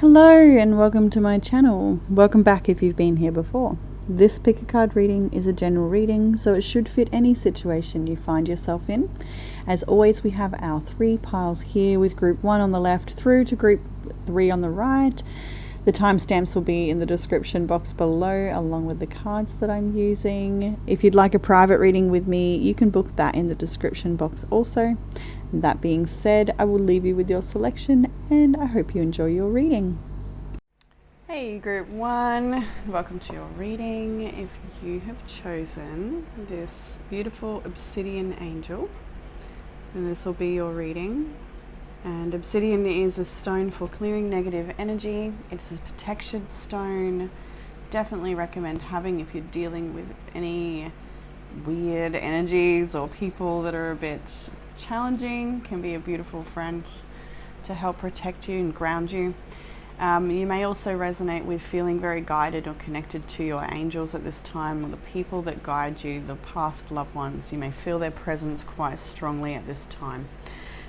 Hello and welcome to my channel. Welcome back if you've been here before. This pick a card reading is a general reading, so it should fit any situation you find yourself in. As always, we have our 3 piles here with group 1 on the left through to group 3 on the right. The timestamps will be in the description box below along with the cards that I'm using. If you'd like a private reading with me, you can book that in the description box also. That being said, I will leave you with your selection and I hope you enjoy your reading. Hey group 1, welcome to your reading. If you have chosen this beautiful obsidian angel, then this will be your reading. And obsidian is a stone for clearing negative energy. It's a protection stone. Definitely recommend having if you're dealing with any weird energies or people that are a bit challenging. Can be a beautiful friend to help protect you and ground you. You may also resonate with feeling very guided or connected to your angels at this time, or the people that guide you, the past loved ones. You may feel their presence quite strongly at this time.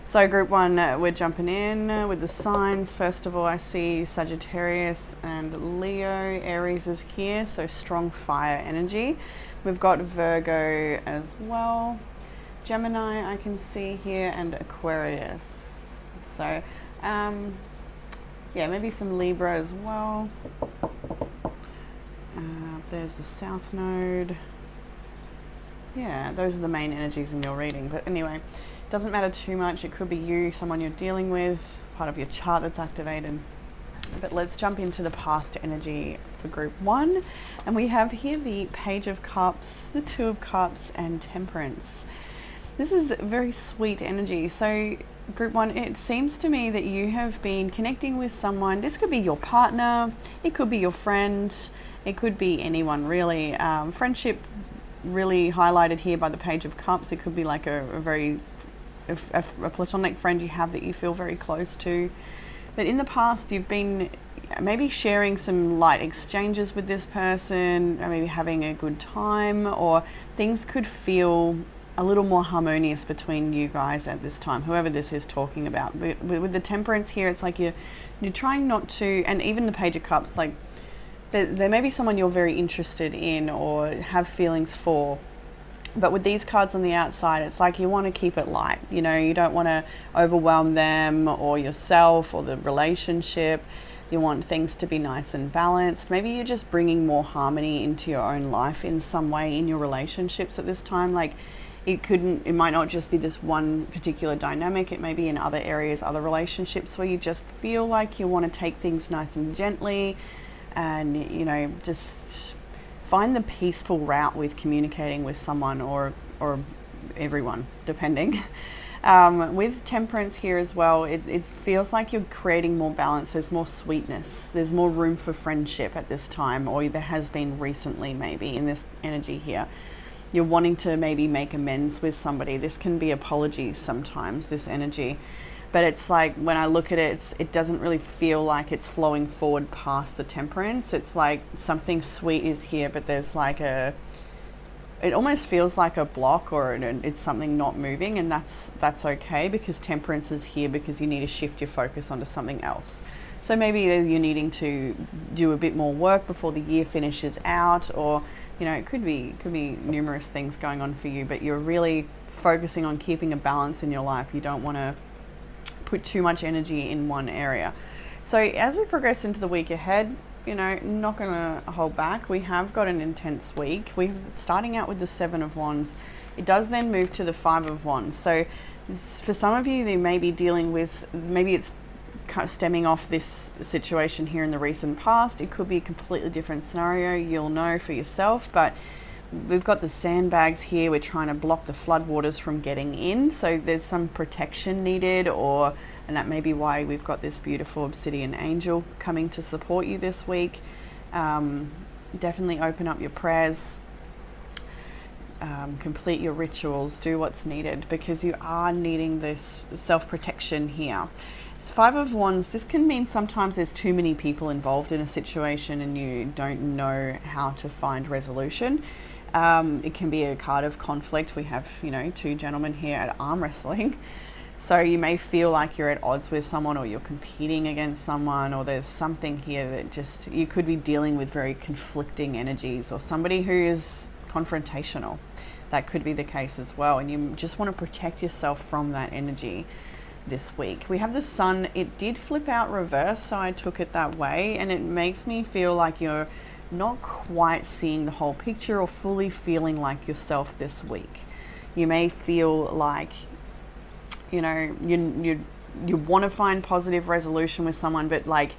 So group 1, we're jumping in with the signs. First of all, I see Sagittarius and Leo. Aries is here, so strong fire energy. We've got Virgo as well. Gemini I can see here, and Aquarius. So yeah, maybe some Libra as well. There's the South Node. Yeah, those are the main energies in your reading. But anyway, doesn't matter too much. It could be you, someone you're dealing with, part of your chart that's activated. But let's jump into the past energy for group 1. And we have here the Page of Cups, the 2 of Cups, and Temperance. This is very sweet energy. So group 1, it seems to me that you have been connecting with someone. This could be your partner, it could be your friend, it could be anyone really. Friendship really highlighted here by the Page of Cups. It could be like a platonic friend you have that you feel very close to. But in the past, you've been maybe sharing some light exchanges with this person, or maybe having a good time, or things could feel a little more harmonious between you guys at this time, whoever this is talking about. But with the Temperance here, it's like you're trying not to, and even the Page of Cups, like there may be someone you're very interested in or have feelings for. But with these cards on the outside, it's like you want to keep it light. You know, you don't want to overwhelm them or yourself or the relationship. You want things to be nice and balanced. Maybe you're just bringing more harmony into your own life in some way in your relationships at this time. Like it might not just be this one particular dynamic. It may be in other areas, other relationships where you just feel like you want to take things nice and gently and, you know, just find the peaceful route with communicating with someone or everyone, depending. With Temperance here as well, it feels like you're creating more balance. There's more sweetness. There's more room for friendship at this time, or there has been recently maybe in this energy here. You're wanting to maybe make amends with somebody. This can be apologies sometimes, this energy. But it's like when I look at it, it doesn't really feel like it's flowing forward past the Temperance. It's like something sweet is here, but there's like it almost feels like a block, or it's something not moving, and that's okay, because Temperance is here because you need to shift your focus onto something else. So maybe you're needing to do a bit more work before the year finishes out, or you know, it could be numerous things going on for you, but you're really focusing on keeping a balance in your life. You don't want to put too much energy in one area. So as we progress into the week ahead, you know, not going to hold back. We have got an intense week. We're starting out with the 7 of Wands. It does then move to the 5 of Wands. So for some of you, they may be dealing with, maybe it's kind of stemming off this situation here in the recent past. It could be a completely different scenario. You'll know for yourself, but we've got the sandbags here. We're trying to block the floodwaters from getting in. So there's some protection needed, and that may be why we've got this beautiful obsidian angel coming to support you this week. Definitely open up your prayers, complete your rituals, do what's needed, because you are needing this self-protection here. It's 5 of Wands. This can mean sometimes there's too many people involved in a situation and you don't know how to find resolution. It can be a card of conflict. We have, you know, 2 gentlemen here at arm wrestling. So you may feel like you're at odds with someone, or you're competing against someone, or there's something here that just, you could be dealing with very conflicting energies, or somebody who is confrontational. That could be the case as well. And you just want to protect yourself from that energy this week. We have the sun. It did flip out reverse, so I took it that way. And it makes me feel like you're not quite seeing the whole picture or fully feeling like yourself this week. You may feel like, you know, you want to find positive resolution with someone, but like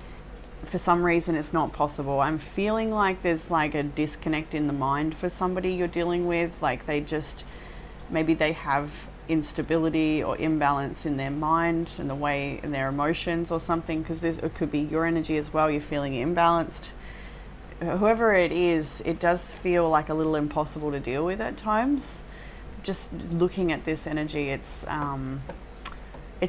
for some reason it's not possible. I'm feeling like there's like a disconnect in the mind for somebody you're dealing with. Like they just, maybe they have instability or imbalance in their mind and the way in their emotions or something, because it could be your energy as well. You're feeling imbalanced. Whoever it is, it does feel like a little impossible to deal with at times. Just looking at this energy, it's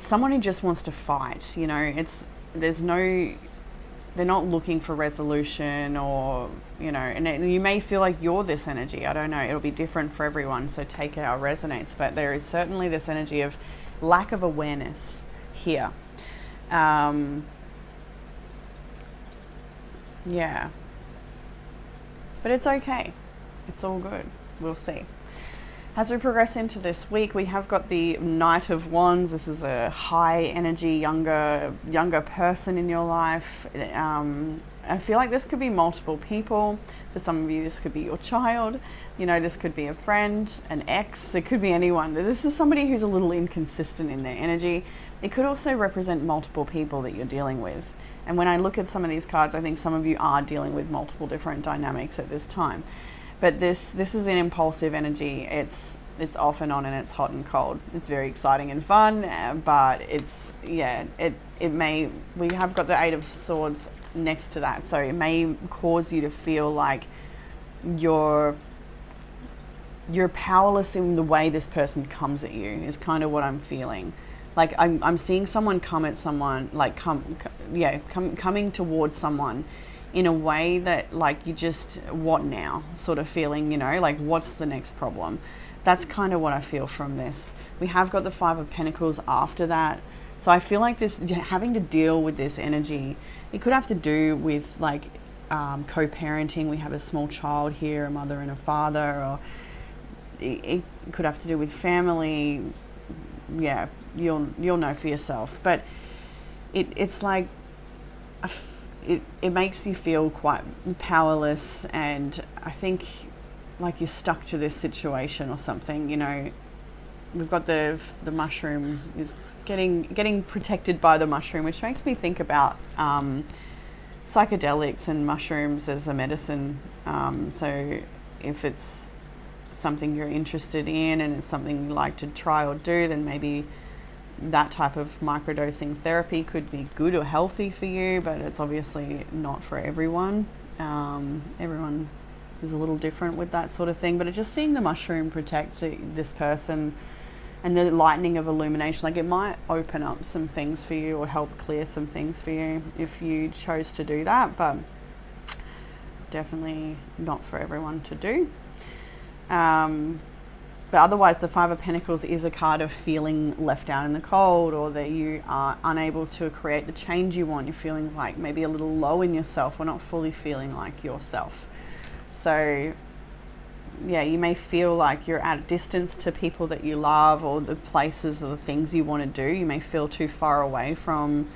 someone who just wants to fight. You know, they're not looking for resolution, or, you know, and you may feel like you're this energy. I don't know. It'll be different for everyone, so take it how it resonates. But there is certainly this energy of lack of awareness here. Yeah. But it's okay. It's all good. We'll see. As we progress into this week, we have got the Knight of Wands. This is a high energy, younger person in your life. I feel like this could be multiple people. For some of you, this could be your child. You know, this could be a friend, an ex. It could be anyone. This is somebody who's a little inconsistent in their energy. It could also represent multiple people that you're dealing with. And when I look at some of these cards, I think some of you are dealing with multiple different dynamics at this time. But this is an impulsive energy. It's off and on, and it's hot and cold. It's very exciting and fun, but we have got the Eight of Swords next to that, so it may cause you to feel like you're powerless in the way this person comes at you, is kind of what I'm feeling. Like I'm seeing someone come at someone, like coming towards someone in a way that, like, you just, what now sort of feeling, you know, like what's the next problem? That's kind of what I feel from this. We have got the Five of Pentacles after that. So I feel like this, having to deal with this energy, it could have to do with like co-parenting. We have a small child here, a mother and a father, or it could have to do with family. Yeah, you'll know for yourself. But it's like it makes you feel quite powerless, and I think like you're stuck to this situation or something. You know, we've got the mushroom is getting protected by the mushroom, which makes me think about psychedelics and mushrooms as a medicine. So if it's something you're interested in and it's something you like to try or do, then maybe that type of microdosing therapy could be good or healthy for you, but it's obviously not for everyone. Everyone is a little different with that sort of thing, but it's just seeing the mushroom protect this person and the lightning of illumination, like it might open up some things for you or help clear some things for you if you chose to do that, but definitely not for everyone to do. But otherwise, the Five of Pentacles is a card of feeling left out in the cold, or that you are unable to create the change you want. You're feeling like maybe a little low in yourself, or not fully feeling like yourself. So yeah, you may feel like you're at a distance to people that you love, or the places or the things you want to do. You may feel too far away from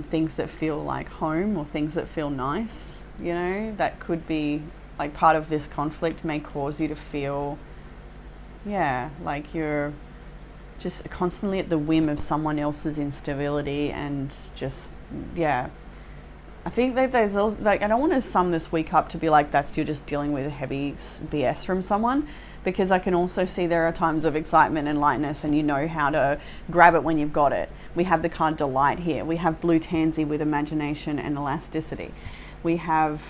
things that feel like home, or things that feel nice. You know, that could be like part of this conflict may cause you to feel, yeah, like you're just constantly at the whim of someone else's instability, and just, yeah. I think that there's like, I don't want to sum this week up to be like that's you're just dealing with a heavy BS from someone, because I can also see there are times of excitement and lightness, and you know how to grab it when you've got it. We have the card Delight here. We have Blue Tansy with imagination and elasticity. We have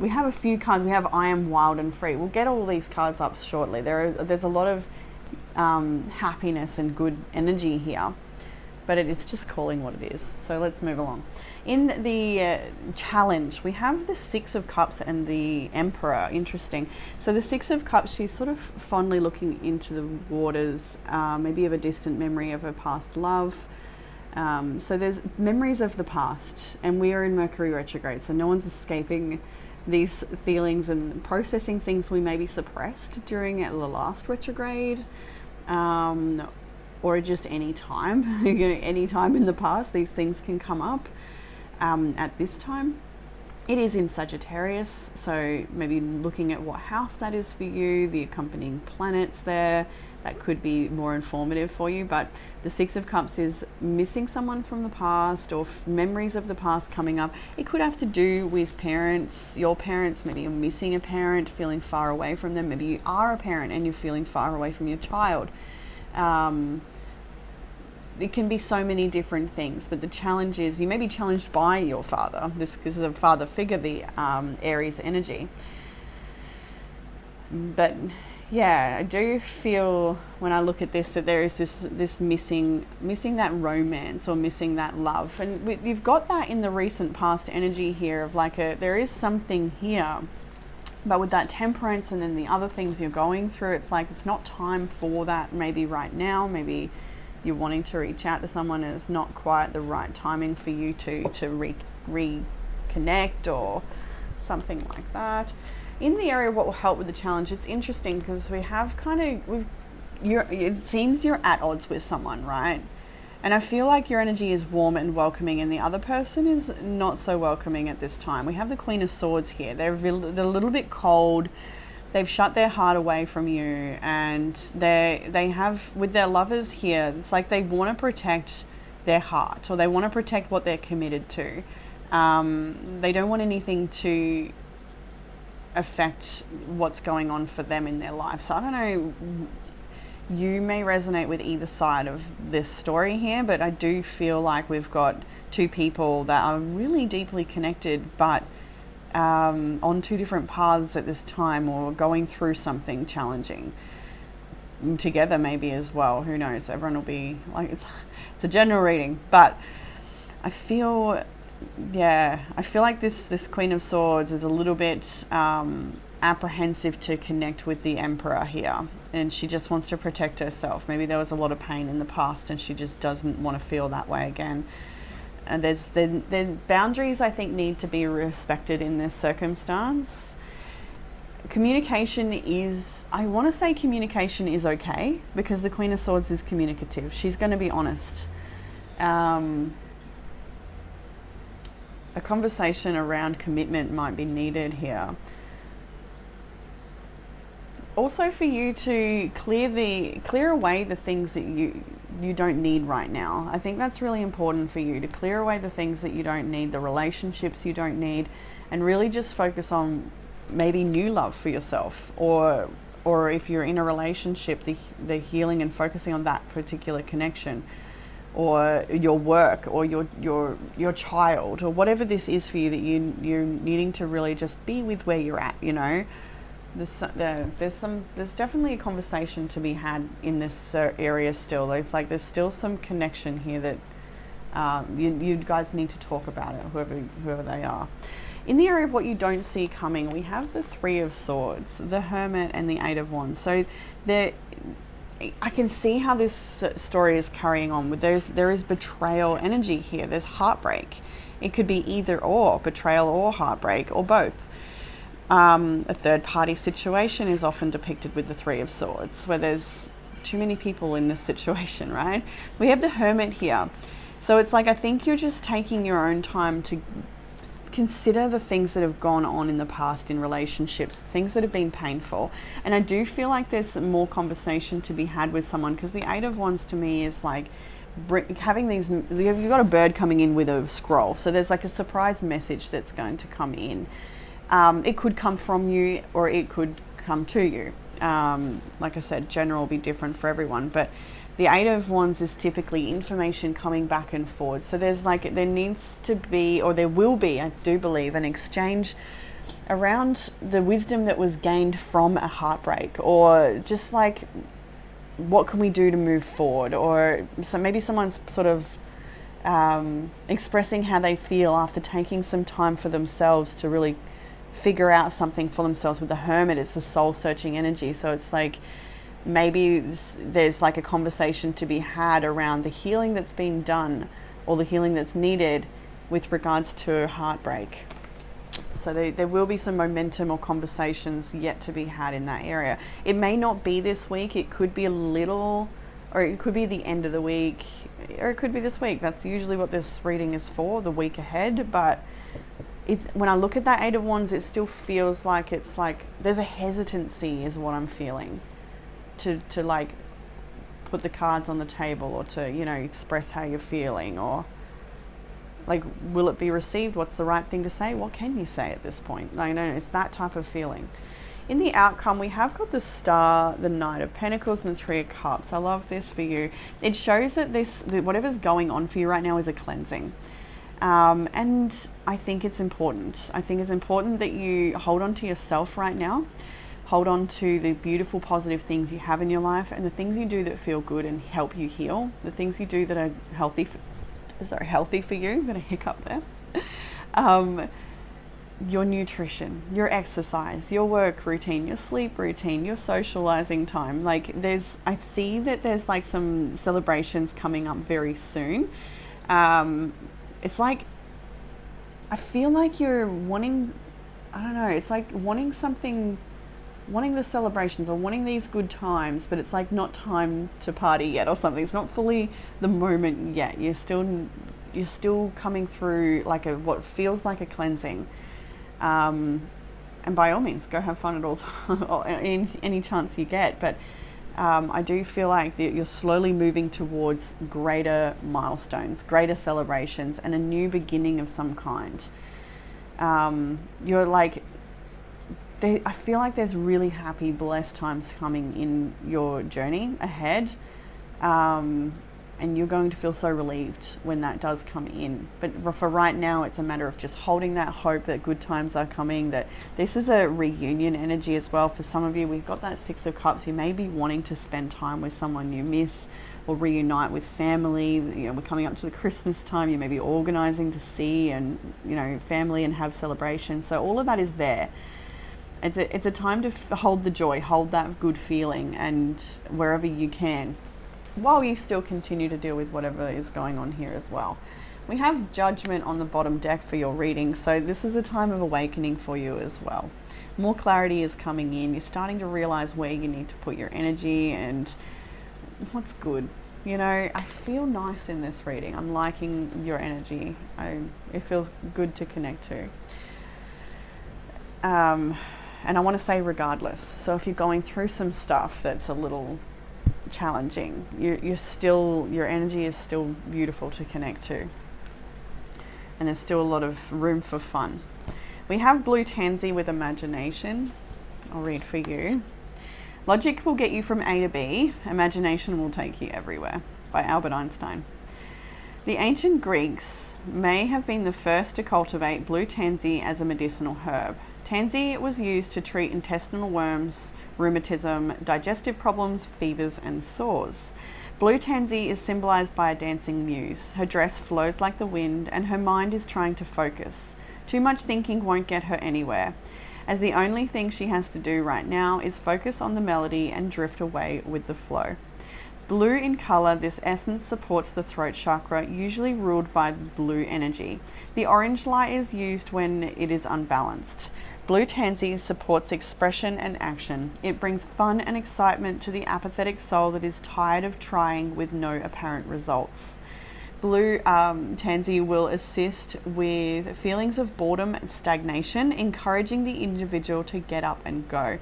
a few cards. We have I Am Wild and Free. We'll get all these cards up shortly. There's a lot of happiness and good energy here. but it's just calling what it is. So let's move along. In the challenge, we have the Six of Cups and the Emperor. Interesting. So the Six of Cups, she's sort of fondly looking into the waters, maybe of a distant memory of her past love. So there's memories of the past, and we are in Mercury retrograde, so no one's escaping these feelings and processing things we maybe suppressed during the last retrograde, or just any time. Any time in the past, these things can come up. At this time, it is in Sagittarius, so maybe looking at what house that is for you, the accompanying planets there, that could be more informative for you. But the Six of Cups is missing someone from the past, or memories of the past coming up. It could have to do with parents, your parents. Maybe you're missing a parent, feeling far away from them. Maybe you are a parent and you're feeling far away from your child. It can be so many different things, but the challenge is you may be challenged by your father. This is a father figure, the Aries energy. But yeah, I do feel when I look at this that there is this missing that romance, or missing that love. And you've got that in the recent past energy here of like there is something here, but with that Temperance and then the other things you're going through, it's like it's not time for that maybe right now. Maybe you're wanting to reach out to someone and it's not quite the right timing for you to reconnect or something like that. In the area of what will help with the challenge, it's interesting because we have it seems you're at odds with someone, right? And I feel like your energy is warm and welcoming, and the other person is not so welcoming at this time. We have the Queen of Swords here. They're a little bit cold. They've shut their heart away from you, and they have, with their lovers here, it's like they want to protect their heart, or they want to protect what they're committed to. They don't want anything to affect what's going on for them in their life. So I don't know, you may resonate with either side of this story here, but I do feel like we've got two people that are really deeply connected, but on two different paths at this time, or going through something challenging together maybe as well. Who knows? Everyone will be like, it's a general reading, but I feel like this Queen of Swords is a little bit apprehensive to connect with the Emperor here, and she just wants to protect herself. Maybe there was a lot of pain in the past and she just doesn't want to feel that way again. And the boundaries, I think, need to be respected in this circumstance. Communication is okay, because the Queen of Swords is communicative. She's going to be honest. A conversation around commitment might be needed here. Also, for you to clear away the things that you don't need right now. I think that's really important for you to clear away the things that you don't need, the relationships you don't need, and really just focus on maybe new love for yourself, or if you're in a relationship, the healing and focusing on that particular connection, or your work, or your child, or whatever this is for you that you're needing to really just be with where you're at, you know. There's definitely a conversation to be had in this area still. It's like there's still some connection here that you guys need to talk about it, whoever they are. In the area of what you don't see coming, we have the Three of Swords, the Hermit, and the Eight of Wands. So I can see how this story is carrying on. There is betrayal energy here. There's heartbreak. It could be either or, betrayal or heartbreak, or both. A third party situation is often depicted with the Three of Swords, where there's too many people in this situation, right? We have the Hermit here. So it's like, I think you're just taking your own time to consider the things that have gone on in the past in relationships, things that have been painful. And I do feel like there's more conversation to be had with someone, because the Eight of Wands to me is like having these, you've got a bird coming in with a scroll. So there's like a surprise message that's going to come in. It could come from you, or it could come to you. Like I said, general will be different for everyone, but the Eight of Wands is typically information coming back and forth. So there needs to be, or there will be, I do believe, an exchange around the wisdom that was gained from a heartbreak, or just like what can we do to move forward? Or so maybe someone's sort of expressing how they feel after taking some time for themselves to really figure out something for themselves. With the Hermit, it's a soul searching energy, so it's like maybe there's like a conversation to be had around the healing that's been done or the healing that's needed with regards to heartbreak. So there will be some momentum or conversations yet to be had in that area. It may not be this week, it could be a little, or it could be the end of the week, or it could be this week. That's usually what this reading is for, the week ahead. But when I look at that Eight of Wands, it still feels like it's like there's a hesitancy is what I'm feeling to like put the cards on the table, or to, you know, express how you're feeling, or like, will it be received? What's the right thing to say? What can you say at this point? No, it's that type of feeling. In the outcome, we have got the Star, the Knight of Pentacles, and the Three of Cups. I love this for you. It shows that whatever's going on for you right now is a cleansing. And I think it's important. I think it's important that you hold on to yourself right now. Hold on to the beautiful, positive things you have in your life, and the things you do that feel good and help you heal. The things you do that are healthy for you. I'm going to hiccup there. Your nutrition, your exercise, your work routine, your sleep routine, your socializing time. Like I see that there's like some celebrations coming up very soon. It's like, I feel like you're wanting, I don't know, it's like wanting something, wanting the celebrations or wanting these good times, but it's like not time to party yet or something. It's not fully the moment yet. You're still coming through like what feels like a cleansing. And by all means, go have fun at all time, or in any chance you get. But I do feel like that you're slowly moving towards greater milestones, greater celebrations, and a new beginning of some kind. You're like, I feel like there's really happy, blessed times coming in your journey ahead. And you're going to feel so relieved when that does come in. But for right now, it's a matter of just holding that hope that good times are coming, that this is a reunion energy as well. For some of you, we've got that Six of Cups. You may be wanting to spend time with someone you miss, or reunite with family. You know, we're coming up to the Christmas time. You may be organizing to see and, you know, family and have celebrations. So all of that is there. It's a time to hold the joy, hold that good feeling, and wherever you can, while you still continue to deal with whatever is going on here as well. We have Judgment on the bottom deck for your reading, so this is a time of awakening for you as well. More clarity is coming in. You're starting to realize where you need to put your energy and what's good. You know, I feel nice in this reading. I'm liking your energy. It feels good to connect to. And I want to say regardless. So if you're going through some stuff that's a little challenging, your energy is still beautiful to connect to, and there's still a lot of room for fun. We have Blue Tansy with Imagination. I'll read for you. Logic will get you from A to B, imagination will take you everywhere, by Albert Einstein. The ancient Greeks may have been the first to cultivate blue tansy as a medicinal herb. Tansy was used to treat intestinal worms, rheumatism, digestive problems, fevers, and sores. Blue tansy is symbolized by a dancing muse. Her dress flows like the wind, and her mind is trying to focus. Too much thinking won't get her anywhere, as the only thing she has to do right now is focus on the melody and drift away with the flow. Blue in color, this essence supports the throat chakra, usually ruled by blue energy. The orange light is used when it is unbalanced. Blue tansy supports expression and action. It brings fun and excitement to the apathetic soul that is tired of trying with no apparent results. Blue tansy will assist with feelings of boredom and stagnation, encouraging the individual to get up and go.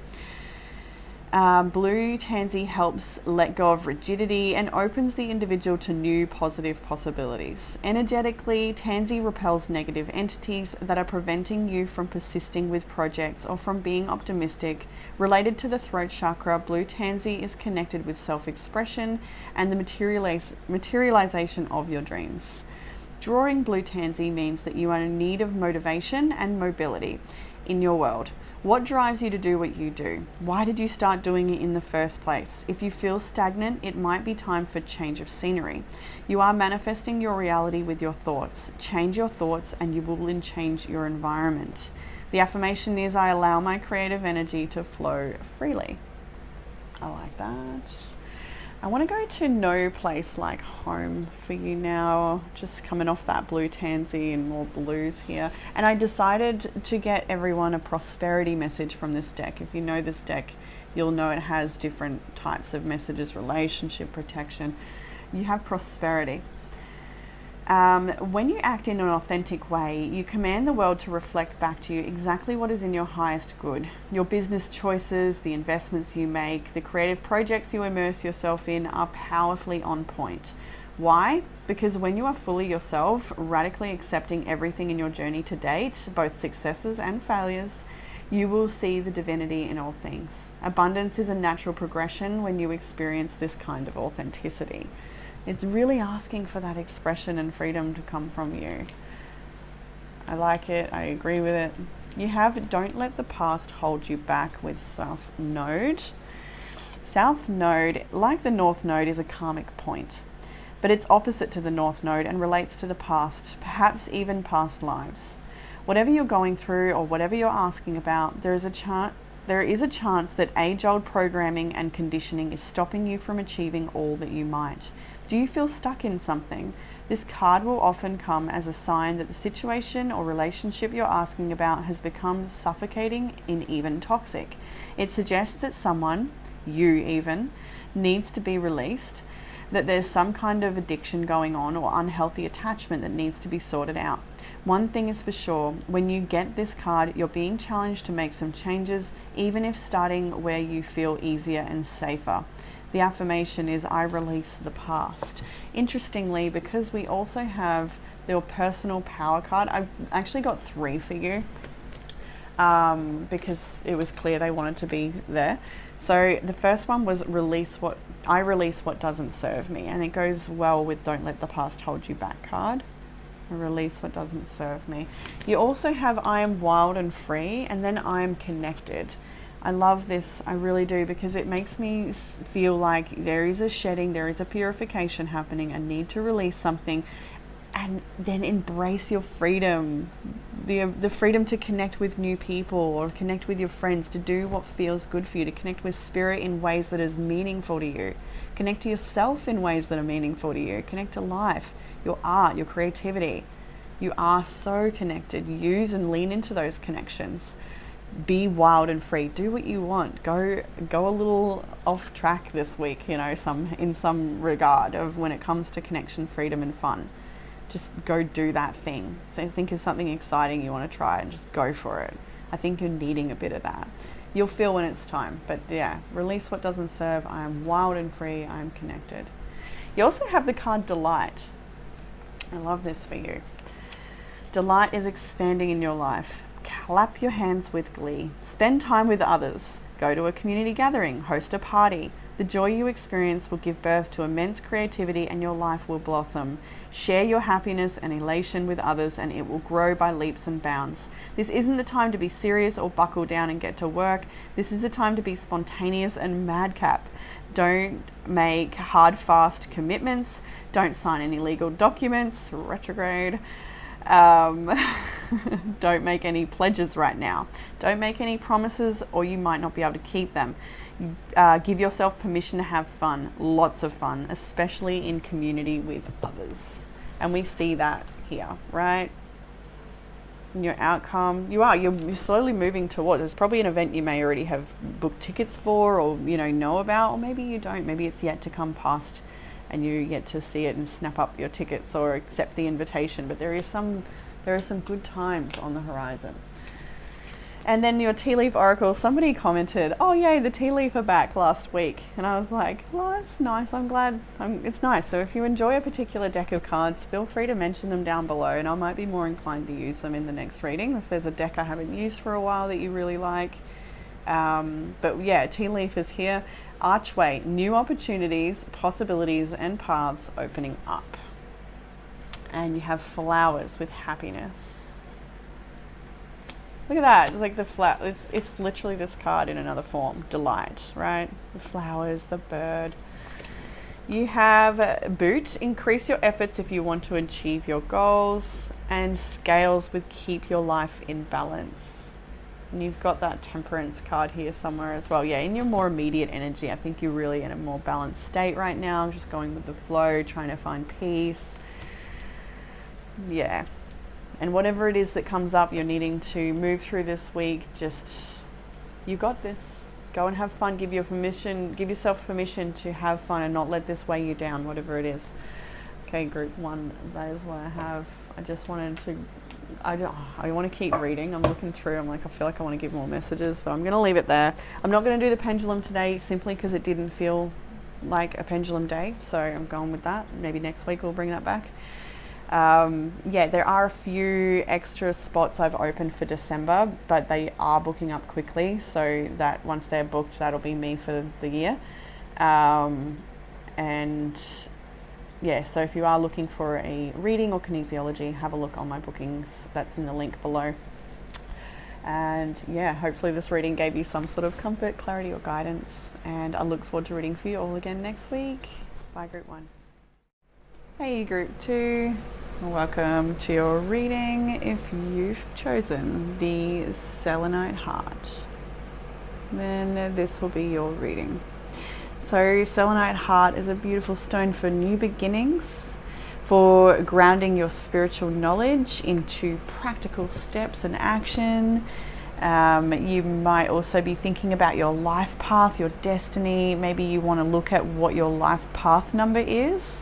Blue tansy helps let go of rigidity and opens the individual to new positive possibilities. Energetically, tansy repels negative entities that are preventing you from persisting with projects or from being optimistic. Related to the throat chakra, blue tansy is connected with self-expression and the materialization of your dreams. Drawing blue tansy means that you are in need of motivation and mobility. in your world. What drives you to do what you do? Why did you start doing it in the first place? If you feel stagnant, it might be time for change of scenery. You are manifesting your reality with your thoughts. Change your thoughts and you will then change your environment. The affirmation is, I allow my creative energy to flow freely. I like that. I want to go to no place like home for you now, just coming off that blue tansy and more blues here. And I decided to get everyone a prosperity message from this deck. If you know this deck, you'll know it has different types of messages: relationship, protection. You have prosperity. When you act in an authentic way, you command the world to reflect back to you exactly what is in your highest good. Your business choices, the investments you make, the creative projects you immerse yourself in are powerfully on point. Why? Because when you are fully yourself, radically accepting everything in your journey to date, both successes and failures, you will see the divinity in all things. Abundance is a natural progression when you experience this kind of authenticity. It's really asking for that expression and freedom to come from you. I like it. I agree with it. You have don't let the past hold you back with South Node. South Node, like the North Node, is a karmic point, but it's opposite to the North Node and relates to the past, perhaps even past lives. Whatever you're going through or whatever you're asking about, there is a chance that age-old programming and conditioning is stopping you from achieving all that you might. Do you feel stuck in something? This card will often come as a sign that the situation or relationship you're asking about has become suffocating and even toxic. It suggests that someone, you even, needs to be released, that there's some kind of addiction going on or unhealthy attachment that needs to be sorted out. One thing is for sure, when you get this card, you're being challenged to make some changes, even if starting where you feel easier and safer. The affirmation is, I release the past. Interestingly, because we also have your personal power card, I've actually got 3 for you because it was clear they wanted to be there. So the first one was I release what doesn't serve me, and it goes well with don't let the past hold you back card. I release what doesn't serve me. You also have I am wild and free, and then I am connected. I love this, I really do, because it makes me feel like there is a shedding, there is a purification happening, a need to release something, and then embrace your freedom, the freedom to connect with new people or connect with your friends, to do what feels good for you, to connect with spirit in ways that is meaningful to you, connect to yourself in ways that are meaningful to you, connect to life, your art, your creativity. You are so connected. Use and lean into those connections. Be wild and free. Do what you want. Go a little off track this week, in some regard of when it comes to connection, freedom and fun. Just go do that thing. So think of something exciting you want to try and just go for it. I think you're needing a bit of that. You'll feel when it's time. But yeah, release what doesn't serve. I am wild and free. I am connected. You also have the card Delight. I love this for you. Delight is expanding in your life. Clap your hands with glee. Spend time with others. Go to a community gathering. Host a party. The joy you experience will give birth to immense creativity and your life will blossom. Share your happiness and elation with others and it will grow by leaps and bounds. This isn't the time to be serious or buckle down and get to work. This is the time to be spontaneous and madcap. Don't make hard, fast commitments. Don't sign any legal documents. Retrograde. Don't make any pledges right now. Don't make any promises or you might not be able to keep them. Give yourself permission to have fun, lots of fun, especially in community with others. And we see that here, right? And your outcome, you're slowly moving towards. There's probably an event you may already have booked tickets for or know about, or maybe you don't. Maybe it's yet to come past and you get to see it and snap up your tickets or accept the invitation. But there are some good times on the horizon. And then your tea leaf oracle, somebody commented, oh yay, the tea leaf are back last week. And I was like, well, that's nice. I'm glad. It's nice. So if you enjoy a particular deck of cards, feel free to mention them down below and I might be more inclined to use them in the next reading if there's a deck I haven't used for a while that you really like. But yeah, tea leaf is here. Archway, new opportunities, possibilities and paths opening up. And you have flowers with happiness. Look at that, like the flower, it's literally this card in another form. Delight, right? The flowers, the bird. You have boot, increase your efforts if you want to achieve your goals, and scales with keep your life in balance. And you've got that temperance card here somewhere as well. Yeah, in your more immediate energy, I think you're really in a more balanced state right now. I'm just going with the flow, trying to find peace. Yeah. And whatever it is that comes up, you're needing to move through this week, just, you got this. Go and have fun. Give yourself permission to have fun and not let this weigh you down, whatever it is. Okay, group 1, that is what I have. I just wanted to, I want to keep reading. I'm looking through, I feel like I want to give more messages, but I'm going to leave it there. I'm not going to do the pendulum today simply because it didn't feel like a pendulum day, so I'm going with that. Maybe next week we'll bring that back. Yeah, there are a few extra spots I've opened for December, but they are booking up quickly, so that once they're booked, that'll be me for the year. And yeah, so if you are looking for a reading or kinesiology, have a look on my bookings. That's in the link below. And yeah, hopefully this reading gave you some sort of comfort, clarity, or guidance, and I look forward to reading for you all again next week. Bye, group 1. Hey, group 2. Welcome to your reading. If you've chosen the selenite heart, then this will be your reading. So selenite heart is a beautiful stone for new beginnings, for grounding your spiritual knowledge into practical steps and action. You might also be thinking about your life path, your destiny. Maybe you want to look at what your life path number is.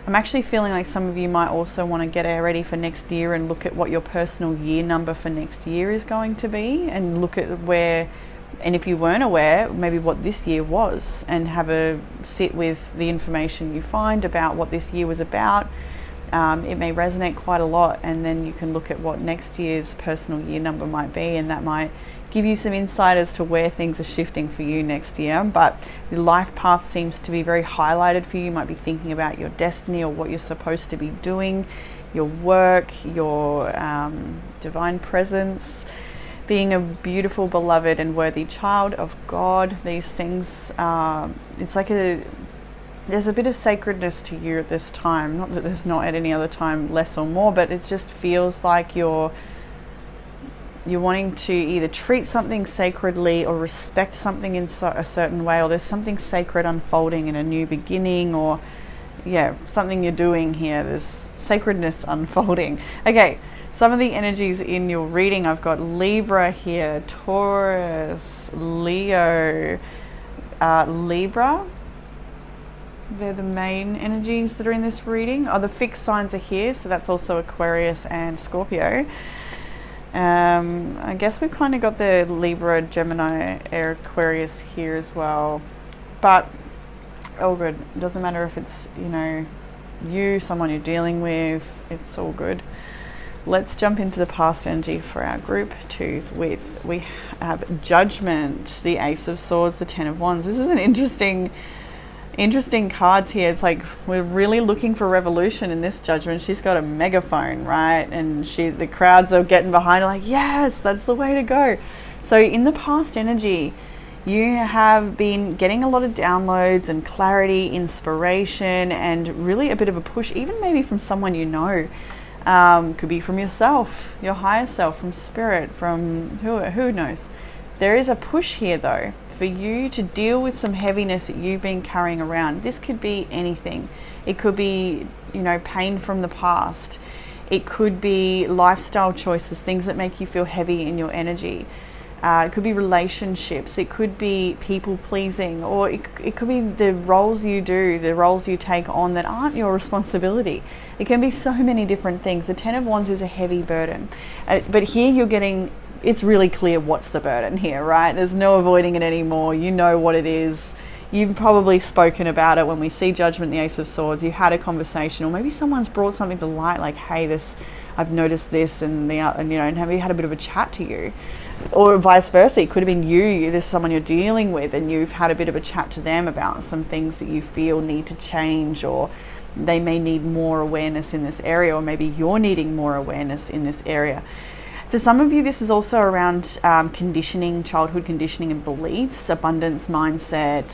I'm actually feeling like some of you might also want to get ready for next year and look at what your personal year number for next year is going to be, and look at where, and if you weren't aware, maybe what this year was, and have a sit with the information you find about what this year was about. It may resonate quite a lot, and then you can look at what next year's personal year number might be, and that might give you some insight as to where things are shifting for you next year. But the life path seems to be very highlighted for you. You might be thinking about your destiny or what you're supposed to be doing, your work, your divine presence, being a beautiful, beloved, and worthy child of God. These things, it's like there's a bit of sacredness to you at this time. Not that there's not at any other time less or more, but it just feels like you're wanting to either treat something sacredly or respect something in a certain way, or there's something sacred unfolding in a new beginning, or yeah, something you're doing here. There's sacredness unfolding. Okay, some of the energies in your reading, I've got Libra here, Taurus, Leo, Libra. They're the main energies that are in this reading. Oh, the fixed signs are here, so that's also Aquarius and Scorpio. I guess we've kind of got the Libra, Gemini, Air, Aquarius here as well. But all good. It doesn't matter if it's, you, someone you're dealing with, it's all good. Let's jump into the past energy for our group 2s with, we have Judgment, the Ace of Swords, the 10 of Wands. This is an interesting cards here. It's like we're really looking for revolution in this Judgment. She's got a megaphone, right? And the crowds are getting behind her like, yes, that's the way to go. So in the past energy, you have been getting a lot of downloads and clarity, inspiration, and really a bit of a push, even maybe from someone you know. Could be from yourself, your higher self, from spirit, from who knows. There is a push here though, for you to deal with some heaviness that you've been carrying around. This could be anything. It could be, pain from the past. It could be lifestyle choices, things that make you feel heavy in your energy. It could be relationships. It could be people pleasing, or it could be the roles you do, the roles you take on that aren't your responsibility. It can be so many different things. The 10 of Wands is a heavy burden. But here it's really clear what's the burden here, right? There's no avoiding it anymore. You know what it is. You've probably spoken about it when we see Judgment, the Ace of Swords. You had a conversation, or maybe someone's brought something to light, like, hey, I've noticed this, and have you had a bit of a chat to you? Or vice versa, it could have been there's someone you're dealing with, and you've had a bit of a chat to them about some things that you feel need to change, or they may need more awareness in this area, or maybe you're needing more awareness in this area. For some of you, this is also around conditioning, childhood conditioning and beliefs, abundance mindset,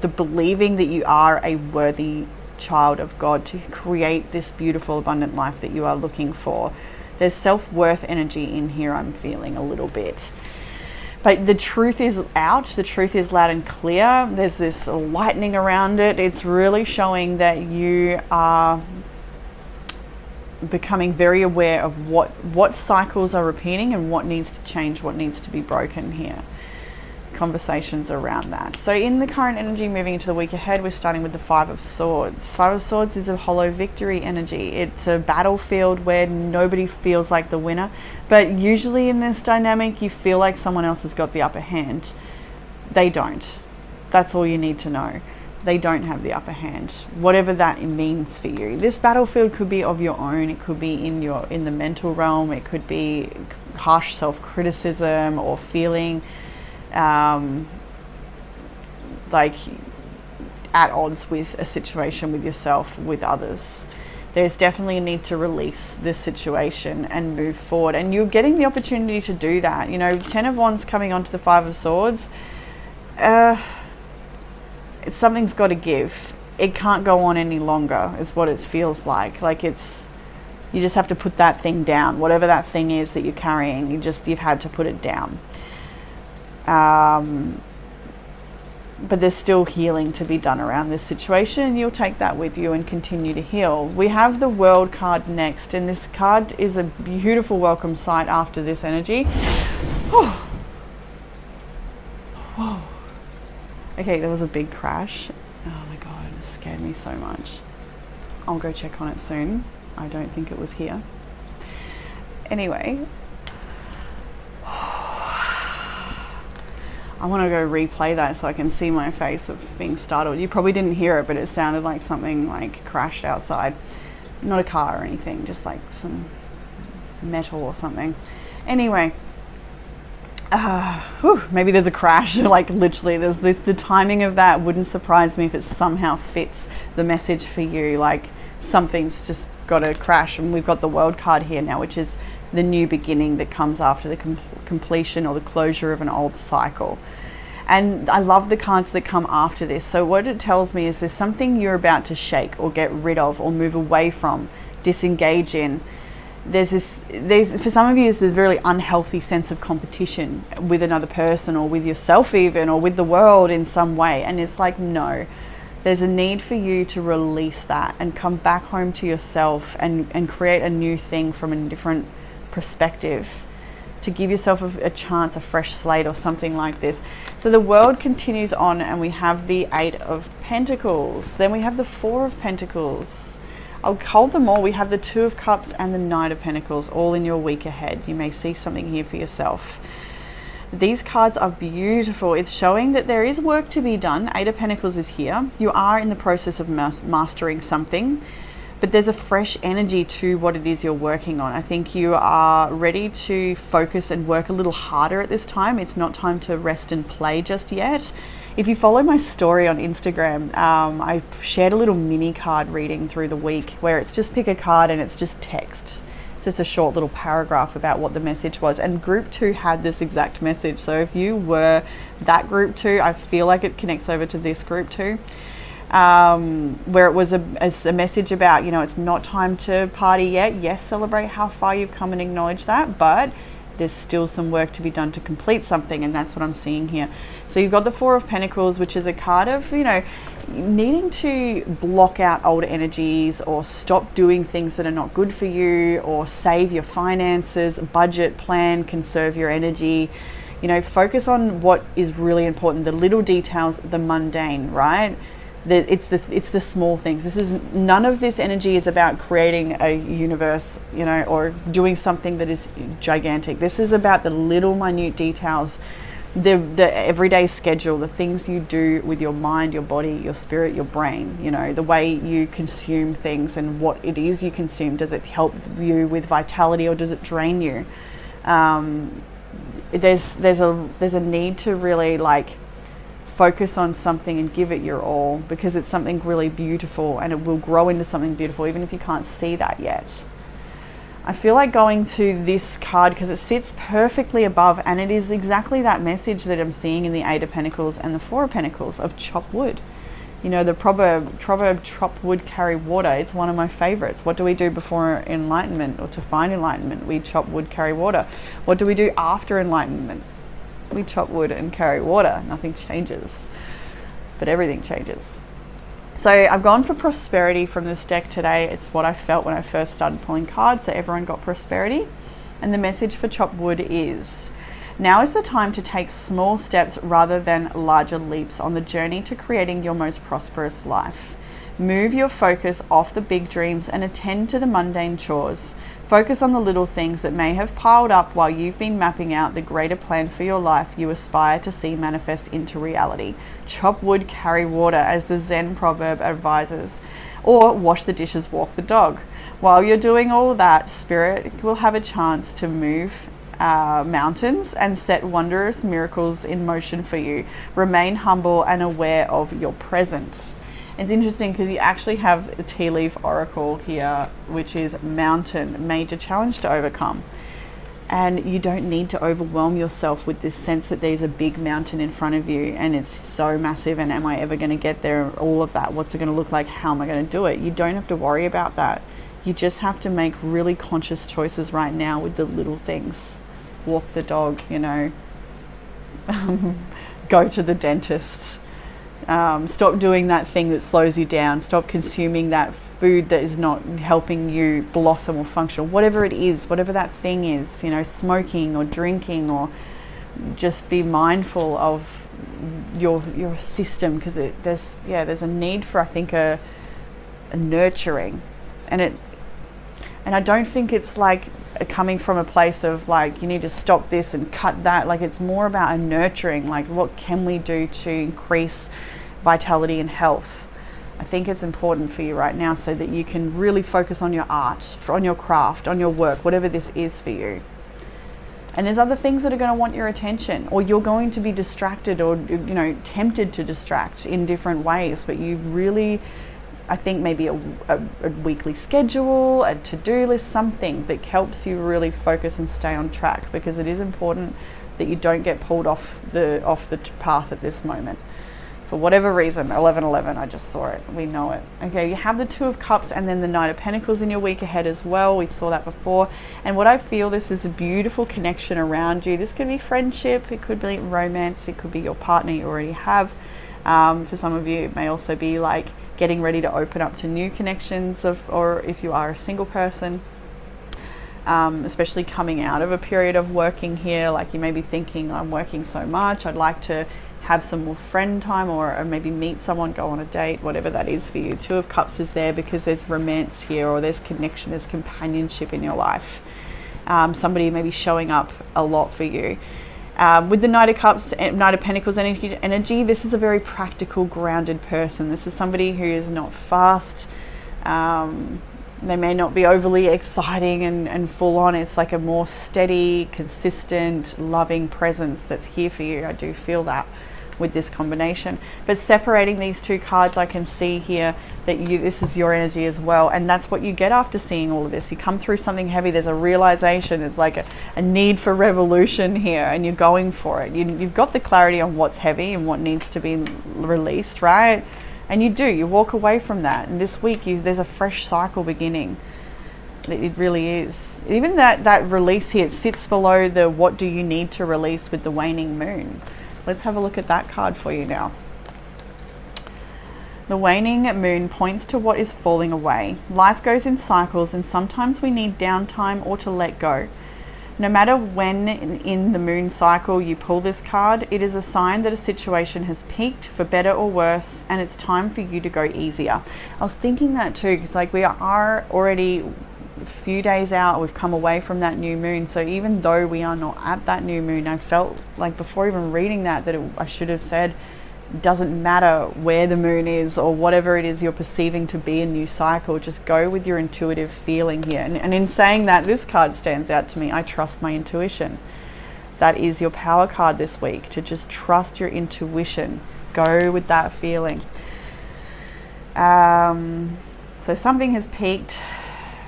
the believing that you are a worthy child of God to create this beautiful, abundant life that you are looking for. There's self-worth energy in here, I'm feeling a little bit. But the truth is out, the truth is loud and clear. There's this lightning around it. It's really showing that you are becoming very aware of what cycles are repeating and what needs to change, what needs to be broken here. Conversations around that. So in the current energy, moving into the week ahead, we're starting with the Five of Swords. Five of Swords is a hollow victory energy. It's a battlefield where nobody feels like the winner, but usually in this dynamic you feel like someone else has got the upper hand. They don't. That's all you need to know. They don't have the upper hand, whatever that means for you. This battlefield could be of your own. It could be in the mental realm. It could be harsh self-criticism or feeling like at odds with a situation, with yourself, with others. There's definitely a need to release this situation and move forward, and you're getting the opportunity to do that. You know, 10 of Wands coming onto the Five of Swords, something's got to give. It can't go on any longer is what it feels like. Like you just have to put that thing down, whatever that thing is that you're carrying. You've had to put it down. But there's still healing to be done around this situation, and you'll take that with you and continue to heal. We have the World card next, and this card is a beautiful welcome sight after this energy. Oh. Whoa. Okay, there was a big crash. Oh my god, it scared me so much. I'll go check on it soon. I don't think it was here. Anyway, I want to go replay that so I can see my face of being startled. You probably didn't hear it, but it sounded like something like crashed outside. Not a car or anything, just like some metal or something. Anyway, maybe there's a crash. Like literally, the timing of that wouldn't surprise me if it somehow fits the message for you. Like something's just got to crash, and we've got the World card here now, which is the new beginning that comes after the completion or the closure of an old cycle. And I love the cards that come after this. So what it tells me is there's something you're about to shake or get rid of or move away from, disengage in. There's for some of you, there's a very unhealthy sense of competition with another person or with yourself even, or with the world in some way. And it's like, no, there's a need for you to release that and come back home to yourself and create a new thing from a different perspective, to give yourself a chance, a fresh slate or something like this. So the World continues on, and we have the Eight of Pentacles. Then we have the Four of Pentacles. I'll hold them all. We have the Two of Cups and the Knight of Pentacles, all in your week ahead. You may see something here for yourself. These cards are beautiful. It's showing that there is work to be done. Eight of Pentacles is here. You are in the process of mastering something, but there's a fresh energy to what it is you're working on. I think you are ready to focus and work a little harder at this time. It's not time to rest and play just yet. If you follow my story on Instagram, I shared a little mini card reading through the week where it's just pick a card and it's just text. It's just a short little paragraph about what the message was. And group 2 had this exact message. So if you were that group 2, I feel like it connects over to this group 2. Where it was a message about, you know, it's not time to party yet. Yes, celebrate how far you've come and acknowledge that, but there's still some work to be done to complete something, and that's what I'm seeing here. So you've got the Four of Pentacles, which is a card of, you know, needing to block out old energies or stop doing things that are not good for you, or save your finances, budget, plan, conserve your energy. You know, focus on what is really important, the little details, the mundane, right? It's the small things. None of this energy is about creating a universe, you know, or doing something that is gigantic. This is about the little minute details, the everyday schedule, the things you do with your mind, your body, your spirit, your brain, you know, the way you consume things and what it is you consume. Does it help you with vitality or does it drain you? There's a need to really like focus on something and give it your all, because it's something really beautiful and it will grow into something beautiful even if you can't see that yet. I feel like going to this card because it sits perfectly above, and it is exactly that message that I'm seeing in the Eight of Pentacles and the Four of Pentacles of chop wood. You know, the proverb chop wood, carry water. It's one of my favorites. What do we do before enlightenment or to find enlightenment? We chop wood, carry water. What do we do after enlightenment? We chop wood and carry water. Nothing changes, but everything changes. So I've gone for prosperity from this deck today. It's what I felt when I first started pulling cards, so everyone got prosperity. And the message for chop wood is, now is the time to take small steps rather than larger leaps on the journey to creating your most prosperous life. Move your focus off the big dreams and attend to the mundane chores. Focus on the little things that may have piled up while you've been mapping out the greater plan for your life you aspire to see manifest into reality. Chop wood, carry water, as the Zen proverb advises. Or wash the dishes, walk the dog. While you're doing all that, Spirit will have a chance to move mountains and set wondrous miracles in motion for you. Remain humble and aware of your present. It's interesting because you actually have a tea leaf oracle here, which is mountain, major challenge to overcome. And you don't need to overwhelm yourself with this sense that there's a big mountain in front of you and it's so massive, and am I ever going to get there? All of that. What's it going to look like? How am I going to do it? You don't have to worry about that. You just have to make really conscious choices right now with the little things. Walk the dog, you know, go to the dentist. Stop doing that thing that slows you down. Stop consuming that food that is not helping you blossom or function. Whatever it is, whatever that thing is, you know, smoking or drinking, or just be mindful of your system, because there's a need for, I think, a nurturing, and I don't think it's like coming from a place of like you need to stop this and cut that. Like, it's more about a nurturing, like what can we do to increase vitality and health. I think it's important for you right now so that you can really focus on your art, on your craft, on your work, whatever this is for you. And there's other things that are going to want your attention, or you're going to be distracted, or, you know, tempted to distract in different ways. But you really, I think maybe a weekly schedule, a to-do list, something that helps you really focus and stay on track, because it is important that you don't get pulled off the path at this moment. For whatever reason, 1111, I just saw it. We know it. Okay, you have the Two of Cups and then the Knight of Pentacles in your week ahead as well. We saw that before. And what I feel, this is a beautiful connection around you. This could be friendship, it could be romance, it could be your partner you already have. For some of you, it may also be like getting ready to open up to new connections, or if you are a single person, especially coming out of a period of working here, like you may be thinking, I'm working so much, I'd like to have some more friend time, or maybe meet someone, go on a date, whatever that is for you. Two of Cups is there because there's romance here, or there's connection, there's companionship in your life. Somebody may be showing up a lot for you. With the Knight of Cups, Knight of Pentacles energy, this is a very practical, grounded person. This is somebody who is not fast. They may not be overly exciting and full on. It's like a more steady, consistent, loving presence that's here for you. I do feel that with this combination. But separating these two cards, I can see here that this is your energy as well, and that's what you get after seeing all of this. You come through something heavy, there's a realization, there's like a need for revolution here, and you're going for it. You've got the clarity on what's heavy and what needs to be released, right? And you walk away from that, and this week there's a fresh cycle beginning. It really is. Even that release here, it sits below the what do you need to release with the waning moon. Let's have a look at that card for you now. The waning moon points to what is falling away. Life goes in cycles, and sometimes we need downtime or to let go. No matter when in the moon cycle you pull this card, it is a sign that a situation has peaked, for better or worse, and it's time for you to go easier. I was thinking that too, because like we are already a few days out, we've come away from that new moon. So even though we are not at that new moon, I felt like before even reading that I should have said, it doesn't matter where the moon is or whatever it is you're perceiving to be a new cycle, just go with your intuitive feeling here. And in saying that, this card stands out to me. I trust my intuition. That is your power card this week, to just trust your intuition. Go with that feeling. So something has peaked.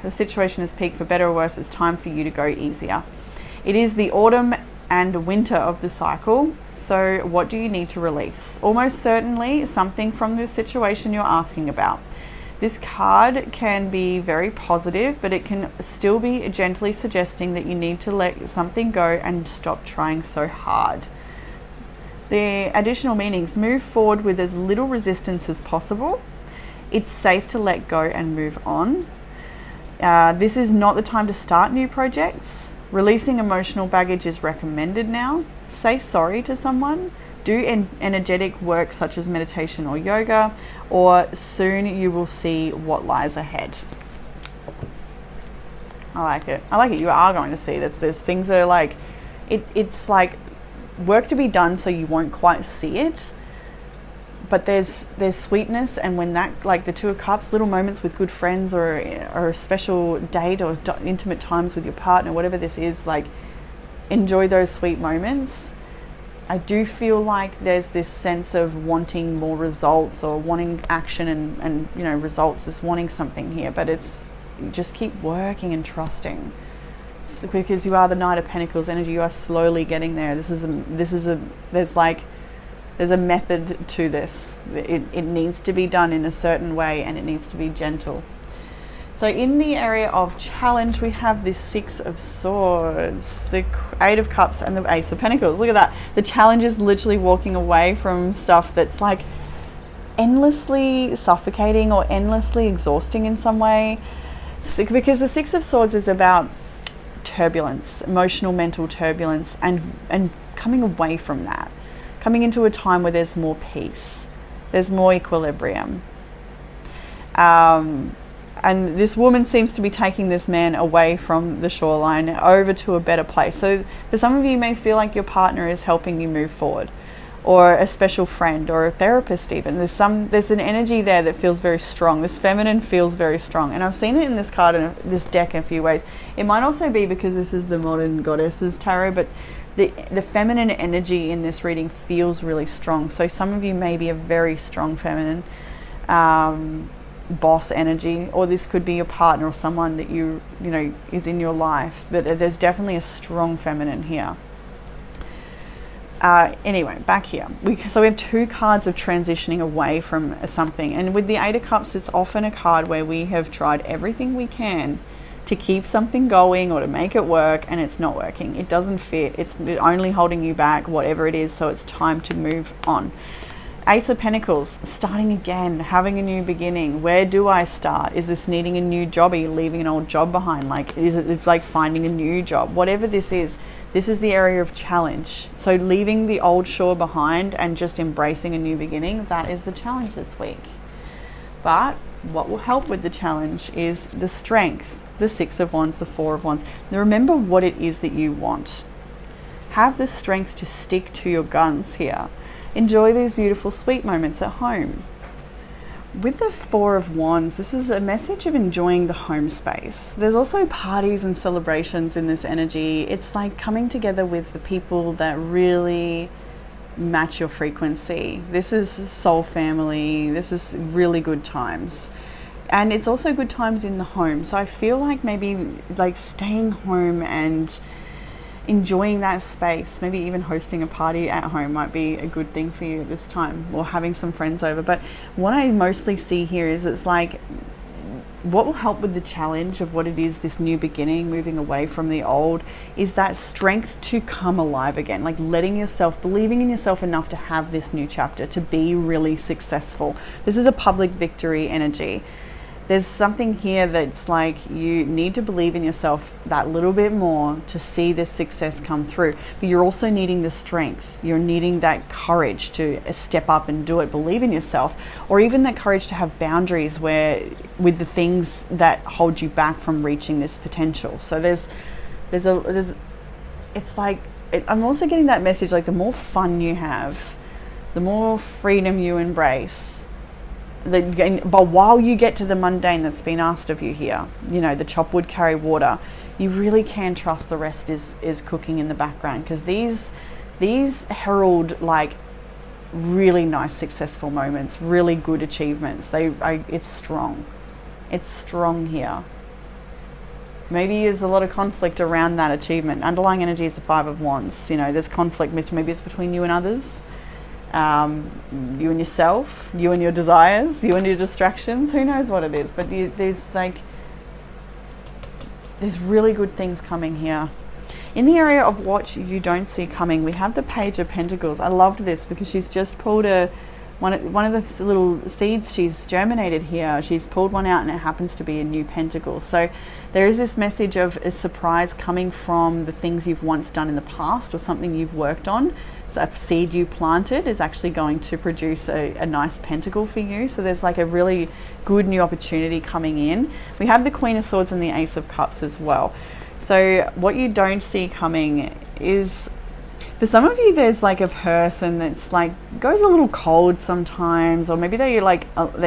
the situation has peaked. For better or worse, it's time for you to go easier. It is the autumn and winter of the cycle. So what do you need to release? Almost certainly something from the situation you're asking about. This card can be very positive, but it can still be gently suggesting that you need to let something go and stop trying so hard. The additional meanings: move forward with as little resistance as possible. It's safe to let go and move on. This is not the time to start new projects. Releasing emotional baggage is recommended now. Say sorry to someone. Do energetic work such as meditation or yoga, or soon you will see what lies ahead. I like it. I like it. You are going to see this. There's things that are like, it's like work to be done, so you won't quite see it. But there's sweetness, and when that, like the Two of Cups, little moments with good friends, or a special date, or intimate times with your partner, whatever this is, like enjoy those sweet moments. I do feel like there's this sense of wanting more results, or wanting action and results. There's wanting something here, but it's just keep working and trusting, because you are the Knight of Pentacles energy. You are slowly getting there. There's a method to this. It needs to be done in a certain way, and it needs to be gentle. So in the area of challenge, we have this Six of Swords, the Eight of Cups, and the Ace of Pentacles. Look at that. The challenge is literally walking away from stuff that's like endlessly suffocating or endlessly exhausting in some way. Because the Six of Swords is about turbulence, emotional, mental turbulence, and coming away from that. Coming into a time where there's more peace, there's more equilibrium. And this woman seems to be taking this man away from the shoreline over to a better place. So for some of you, you may feel like your partner is helping you move forward, or a special friend, or a therapist even. There's an energy there that feels very strong. This feminine feels very strong. And I've seen it in this card, and this deck, in a few ways. It might also be because this is the Modern Goddesses Tarot, but the feminine energy in this reading feels really strong. So some of you may be a very strong feminine boss energy, or this could be your partner or someone that you know is in your life, but there's definitely a strong feminine here. Anyway, back here, so we have two cards of transitioning away from something, and with the Eight of Cups, it's often a card where we have tried everything we can to keep something going or to make it work, and it's not working. It doesn't fit. It's only holding you back, whatever it is. So it's time to move on. Ace of Pentacles, starting again, having a new beginning. Where do I start? Is this needing a new job? Are you leaving an old job behind? Like, is it like finding a new job? Whatever this is the area of challenge. So leaving the old shore behind and just embracing a new beginning, that is the challenge this week. But what will help with the challenge is the strength, the Six of Wands, the Four of Wands. Now remember what it is that you want. Have the strength to stick to your guns here. Enjoy these beautiful, sweet moments at home. With the Four of Wands, this is a message of enjoying the home space. There's also parties and celebrations in this energy. It's like coming together with the people that really match your frequency. This is soul family. This is really good times. And it's also good times in the home. So I feel like maybe like staying home and enjoying that space, maybe even hosting a party at home might be a good thing for you at this time, or having some friends over. But what I mostly see here is it's like what will help with the challenge of what it is, this new beginning, moving away from the old, is that strength to come alive again, like letting yourself, believing in yourself enough to have this new chapter, to be really successful. This is a public victory energy. There's something here that's like you need to believe in yourself that little bit more to see this success come through. But you're also needing the strength. You're needing that courage to step up and do it. Believe in yourself, or even that courage to have boundaries where with the things that hold you back from reaching this potential. So I'm also getting that message, like the more fun you have, the more freedom you embrace. But while you get to the mundane that's been asked of you here, the chop wood, carry water, you really can trust the rest is cooking in the background, because these herald like really nice successful moments, really good achievements. It's strong here. maybe there's a lot of conflict around that achievement. Underlying energy is the Five of Wands. You know, there's conflict, maybe it's between you and others, you and yourself, you and your desires, you and your distractions. Who knows what it is? But there's really good things coming here. In the area of what you don't see coming, we have the Page of Pentacles. I loved this because she's just pulled one of the little seeds she's germinated here. She's pulled one out and it happens to be a new pentacle. So there is this message of a surprise coming from the things you've once done in the past or something you've worked on. So a seed you planted is actually going to produce a nice pentacle for you. So there's like a really good new opportunity coming in. We have the Queen of Swords and the Ace of Cups as well. So what you don't see coming is, for some of you, there's like a person that's like goes a little cold sometimes, or maybe they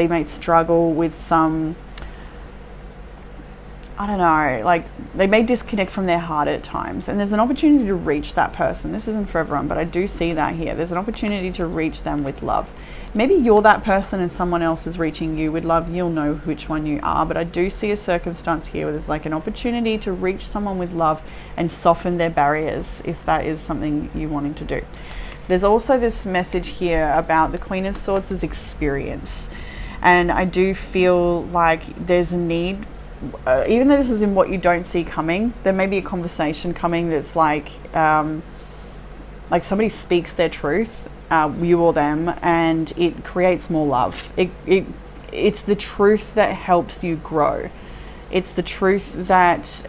may struggle with some, I don't know, like they may disconnect from their heart at times, and there's an opportunity to reach that person. This isn't for everyone, but I do see that here. There's an opportunity to reach them with love. Maybe you're that person and someone else is reaching you with love. You'll know which one you are, but I do see a circumstance here where there's like an opportunity to reach someone with love and soften their barriers, if that is something you're wanting to do. There's also this message here about the Queen of Swords' experience, and I do feel like there's a need, even though this is in what you don't see coming, there may be a conversation coming that's like somebody speaks their truth, you or them, and it creates more love. It's the truth that helps you grow. It's the truth that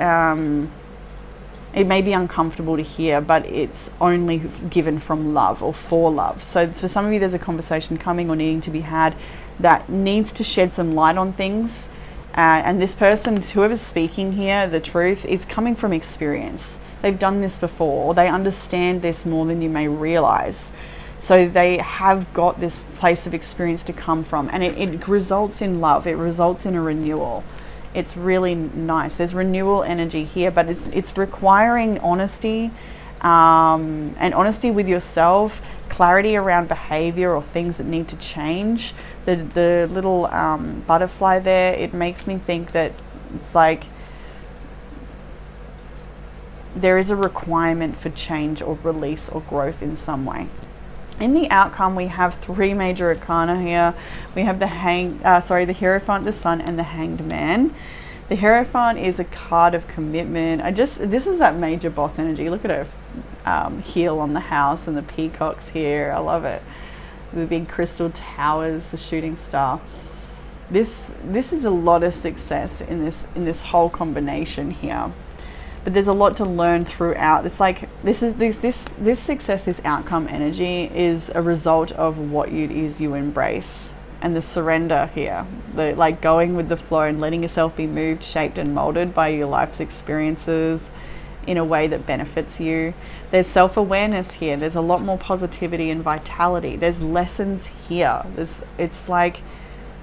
it may be uncomfortable to hear, but it's only given from love or for love. So for some of you, there's a conversation coming or needing to be had that needs to shed some light on things. And this person, whoever's speaking here, the truth, is coming from experience. They've done this before, or they understand this more than you may realize. So they have got this place of experience to come from, and it results in love. It results in a renewal. It's really nice. There's renewal energy here, but it's requiring honesty, and honesty with yourself, clarity around behavior or things that need to change. The little butterfly there, it makes me think that it's like there is a requirement for change or release or growth in some way. In the outcome, we have three major arcana here. We have the Hierophant, the Sun, and the Hanged Man. The Hierophant is a card of commitment. This is that major boss energy. Look at her heel on the house and the peacocks here. I love it. The big crystal towers, the shooting star. This is a lot of success in this whole combination here. But there's a lot to learn throughout. It's like this success, this outcome energy is a result of what it is you embrace, and the surrender here, the like going with the flow and letting yourself be moved, shaped, and molded by your life's experiences in a way that benefits you. There's self-awareness here. There's a lot more positivity and vitality. There's lessons here. It's like,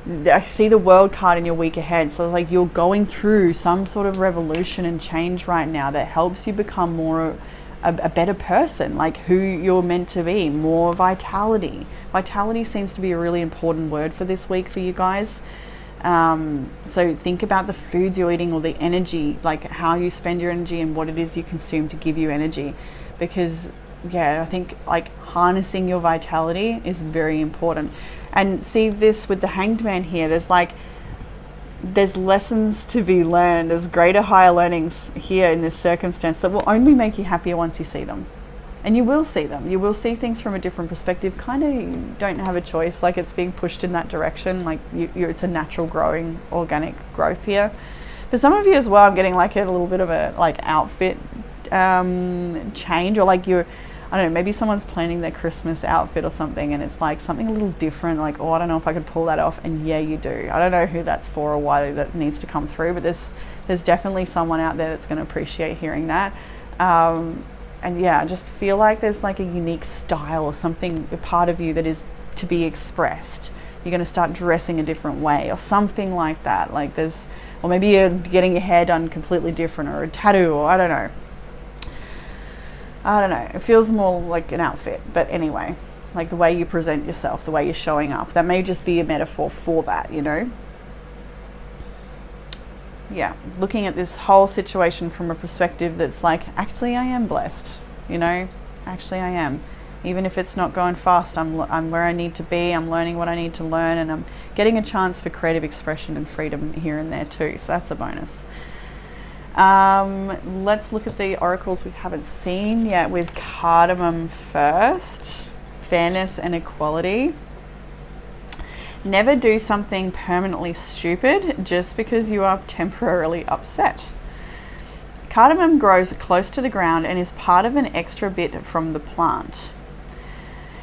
I see the World card in your week ahead. So like you're going through some sort of revolution and change right now that helps you become more a better person, like who you're meant to be. More vitality. Vitality seems to be a really important word for this week for you guys. So think about the foods you're eating, or the energy, like how you spend your energy and what it is you consume to give you energy. Because I think like harnessing your vitality is very important. And see this with the Hanged Man here, there's lessons to be learned. There's greater, higher learnings here in this circumstance that will only make you happier once you see them. And you will see them. You will see things from a different perspective. Kind of don't have a choice. Like it's being pushed in that direction. Like it's a natural growing, organic growth here. For some of you as well, I'm getting like a little bit of a like outfit change, or like I don't know, maybe someone's planning their Christmas outfit or something, and it's like something a little different, like, oh, I don't know if I could pull that off. And yeah, you do. I don't know who that's for or why that needs to come through, but there's definitely someone out there that's going to appreciate hearing that. And yeah, I just feel like there's like a unique style or something, a part of you that is to be expressed. You're going to start dressing a different way or something like that. Or maybe you're getting your hair done completely different, or a tattoo, or I don't know. It feels more like an outfit, but anyway, like the way you present yourself, the way you're showing up, that may just be a metaphor for that, you know. yeah, looking at this whole situation from a perspective that's like, actually I am blessed, you know, actually I am. Even if it's not going fast, I'm where I need to be, I'm learning what I need to learn, and I'm getting a chance for creative expression and freedom here and there too, so that's a bonus. Let's look at the oracles we haven't seen yet with cardamom first. Fairness and equality. Never do something permanently stupid just because you are temporarily upset. Cardamom grows close to the ground and is part of an extra bit from the plant.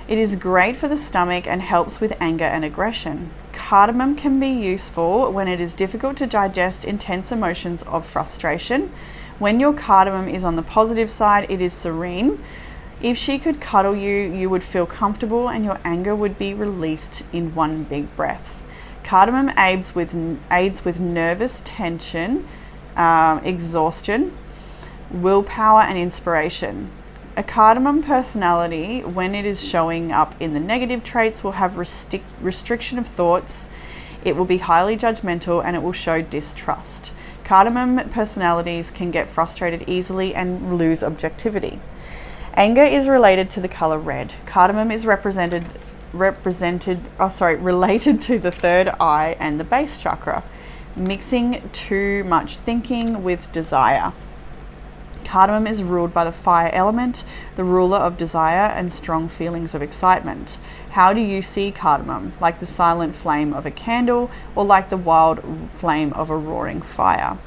It is great for the stomach and helps with anger and aggression. Cardamom can be useful when it is difficult to digest intense emotions of frustration. When your cardamom is on the positive side, it is serene. If she could cuddle you, you would feel comfortable and your anger would be released in one big breath. Cardamom aids with nervous tension, exhaustion, willpower, and inspiration. A cardamom personality, when it is showing up in the negative traits, will have restriction of thoughts, it will be highly judgmental, and it will show distrust. Cardamom personalities can get frustrated easily and lose objectivity. Anger is related to the color red. Cardamom is related to the third eye and the base chakra, mixing too much thinking with desire. Cardamom is ruled by the fire element, the ruler of desire and strong feelings of excitement. How do you see cardamom? Like the silent flame of a candle or like the wild flame of a roaring fire?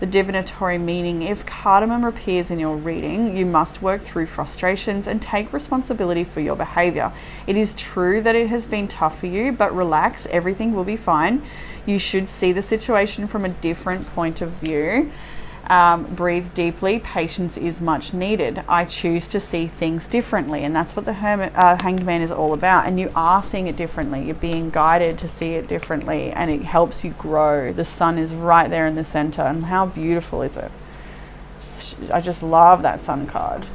The divinatory meaning: if cardamom appears in your reading, you must work through frustrations and take responsibility for your behavior. It is true that it has been tough for you, but relax, everything will be fine. You should see the situation from a different point of view. Breathe deeply. Patience is much needed. I choose to see things differently, and that's what the Hanged Man is all about. And you are seeing it differently. You're being guided to see it differently, and it helps you grow. The sun is right there in the center, and how beautiful is it? I just love that sun card.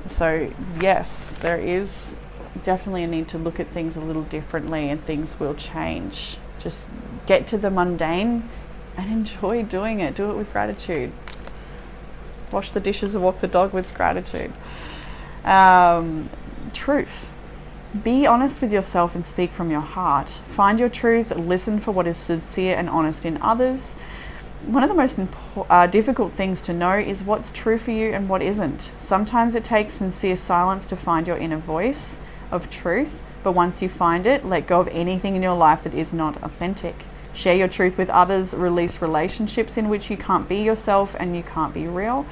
So yes, there is definitely a need to look at things a little differently, and things will change. Just get to the mundane and enjoy doing it. Do it with gratitude. Wash the dishes and walk the dog with gratitude. Truth. Be honest with yourself and speak from your heart. Find your truth. Listen for what is sincere and honest in others. One of the most difficult things to know is what's true for you and what isn't. Sometimes it takes sincere silence to find your inner voice of truth, but once you find it, let go of anything in your life that is not authentic. Share your truth with others. Release relationships in which you can't be yourself and you can't be real.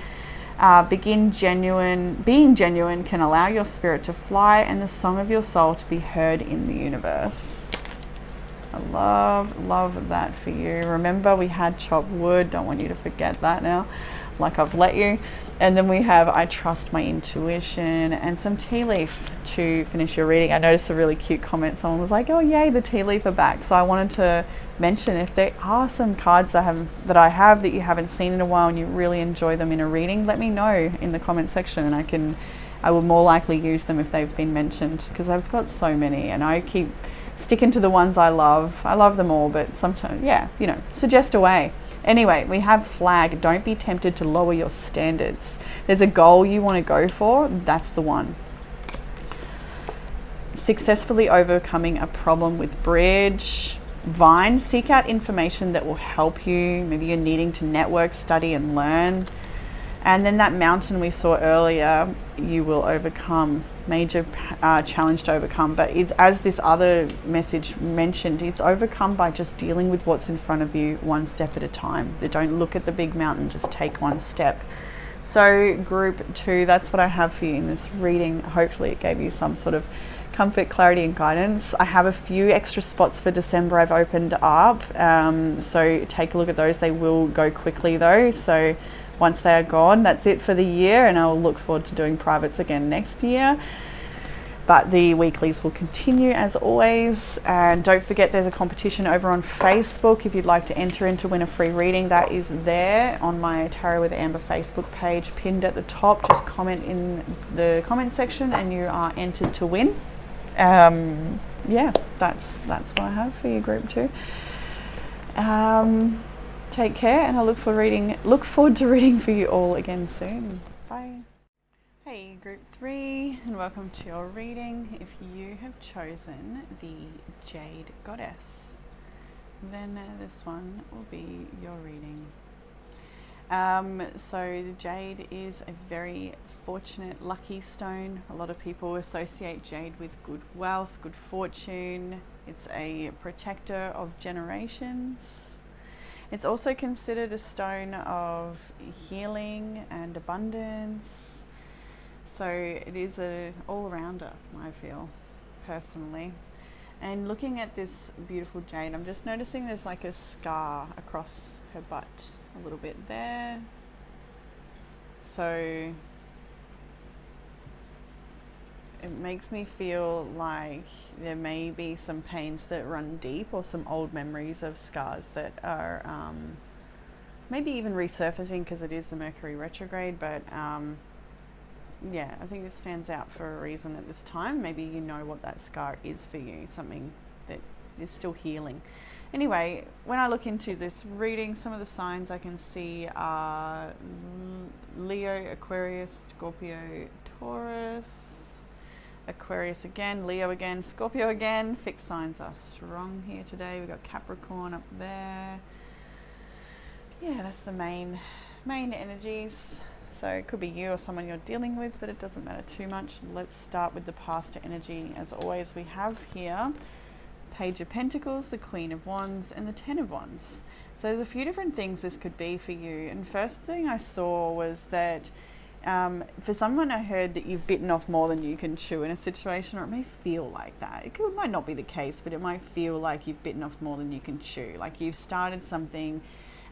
Being genuine can allow your spirit to fly and the song of your soul to be heard in the universe. I love that for you. Remember, we had chopped wood. Don't want you to forget that now, like I've let you. And then we have I trust my intuition and some tea leaf to finish your reading. I noticed a really cute comment. Someone was like, oh yay, the tea leaf are back. So I wanted to mention, if there are some cards that I have that you haven't seen in a while and you really enjoy them in a reading, let me know in the comment section, and I will more likely use them if they've been mentioned, because I've got so many and I keep sticking to the ones I love. I love them all, but sometimes, yeah, suggest away. Anyway, we have flag. Don't be tempted to lower your standards. There's a goal you want to go for, that's the one. Successfully overcoming a problem with bridge. Vine, seek out information that will help you. Maybe you're needing to network, study, and learn. And then that mountain we saw earlier, you will overcome. Major challenge to overcome, but it's, as this other message mentioned, it's overcome by just dealing with what's in front of you one step at a time. Don't look at the big mountain, just take one step. So group 2, that's what I have for you in this reading. Hopefully it gave you some sort of comfort, clarity, and guidance. I have a few extra spots for December I've opened up, so take a look at those. They will go quickly though, so once they are gone, that's it for the year, and I'll look forward to doing privates again next year. But the weeklies will continue as always. And don't forget, there's a competition over on Facebook. If you'd like to enter in to win a free reading, that is there on my Tarot with Amber Facebook page, pinned at the top. Just comment in the comment section and you are entered to win. Yeah, that's what I have for you, group 2. Take care, and I look forward to reading for you all again soon. Bye. Hey, group 3, and welcome to your reading. If you have chosen the Jade Goddess, then this one will be your reading. So the jade is a very fortunate, lucky stone. A lot of people associate jade with good wealth, good fortune. It's a protector of generations. It's also considered a stone of healing and abundance. So it is an all-rounder, I feel, personally. And looking at this beautiful jade, I'm just noticing there's like a scar across her butt, a little bit there. So it makes me feel like there may be some pains that run deep, or some old memories of scars that are maybe even resurfacing, because it is the Mercury retrograde. But yeah, I think it stands out for a reason at this time. Maybe you know what that scar is for you, something that is still healing. Anyway, when I look into this reading, some of the signs I can see are Leo, Aquarius, Scorpio, Taurus, Aquarius again, Leo again, Scorpio again. Fixed signs are strong here today. We've got Capricorn up there. Yeah, that's the main energies. So it could be you or someone you're dealing with, but it doesn't matter too much. Let's start with the past energy. As always, we have here Page of Pentacles, the Queen of Wands, and the Ten of Wands. So there's a few different things this could be for you. And first thing I saw was that for someone, I heard that you've bitten off more than you can chew in a situation, or it may feel like that. It might not be the case, but it might feel like you've bitten off more than you can chew. Like you've started something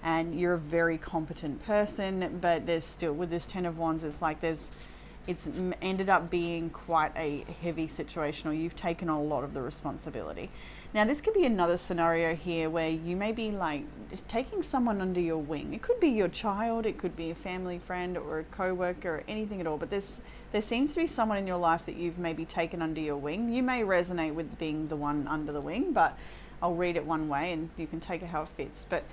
and you're a very competent person, but there's still, with this Ten of Wands, it's like it's ended up being quite a heavy situation, or you've taken on a lot of the responsibility. Now this could be another scenario here where you may be like taking someone under your wing. It could be your child, it could be a family friend or a co-worker or anything at all, but there seems to be someone in your life that you've maybe taken under your wing. You may resonate with being the one under the wing, but I'll read it one way and you can take it how it fits. But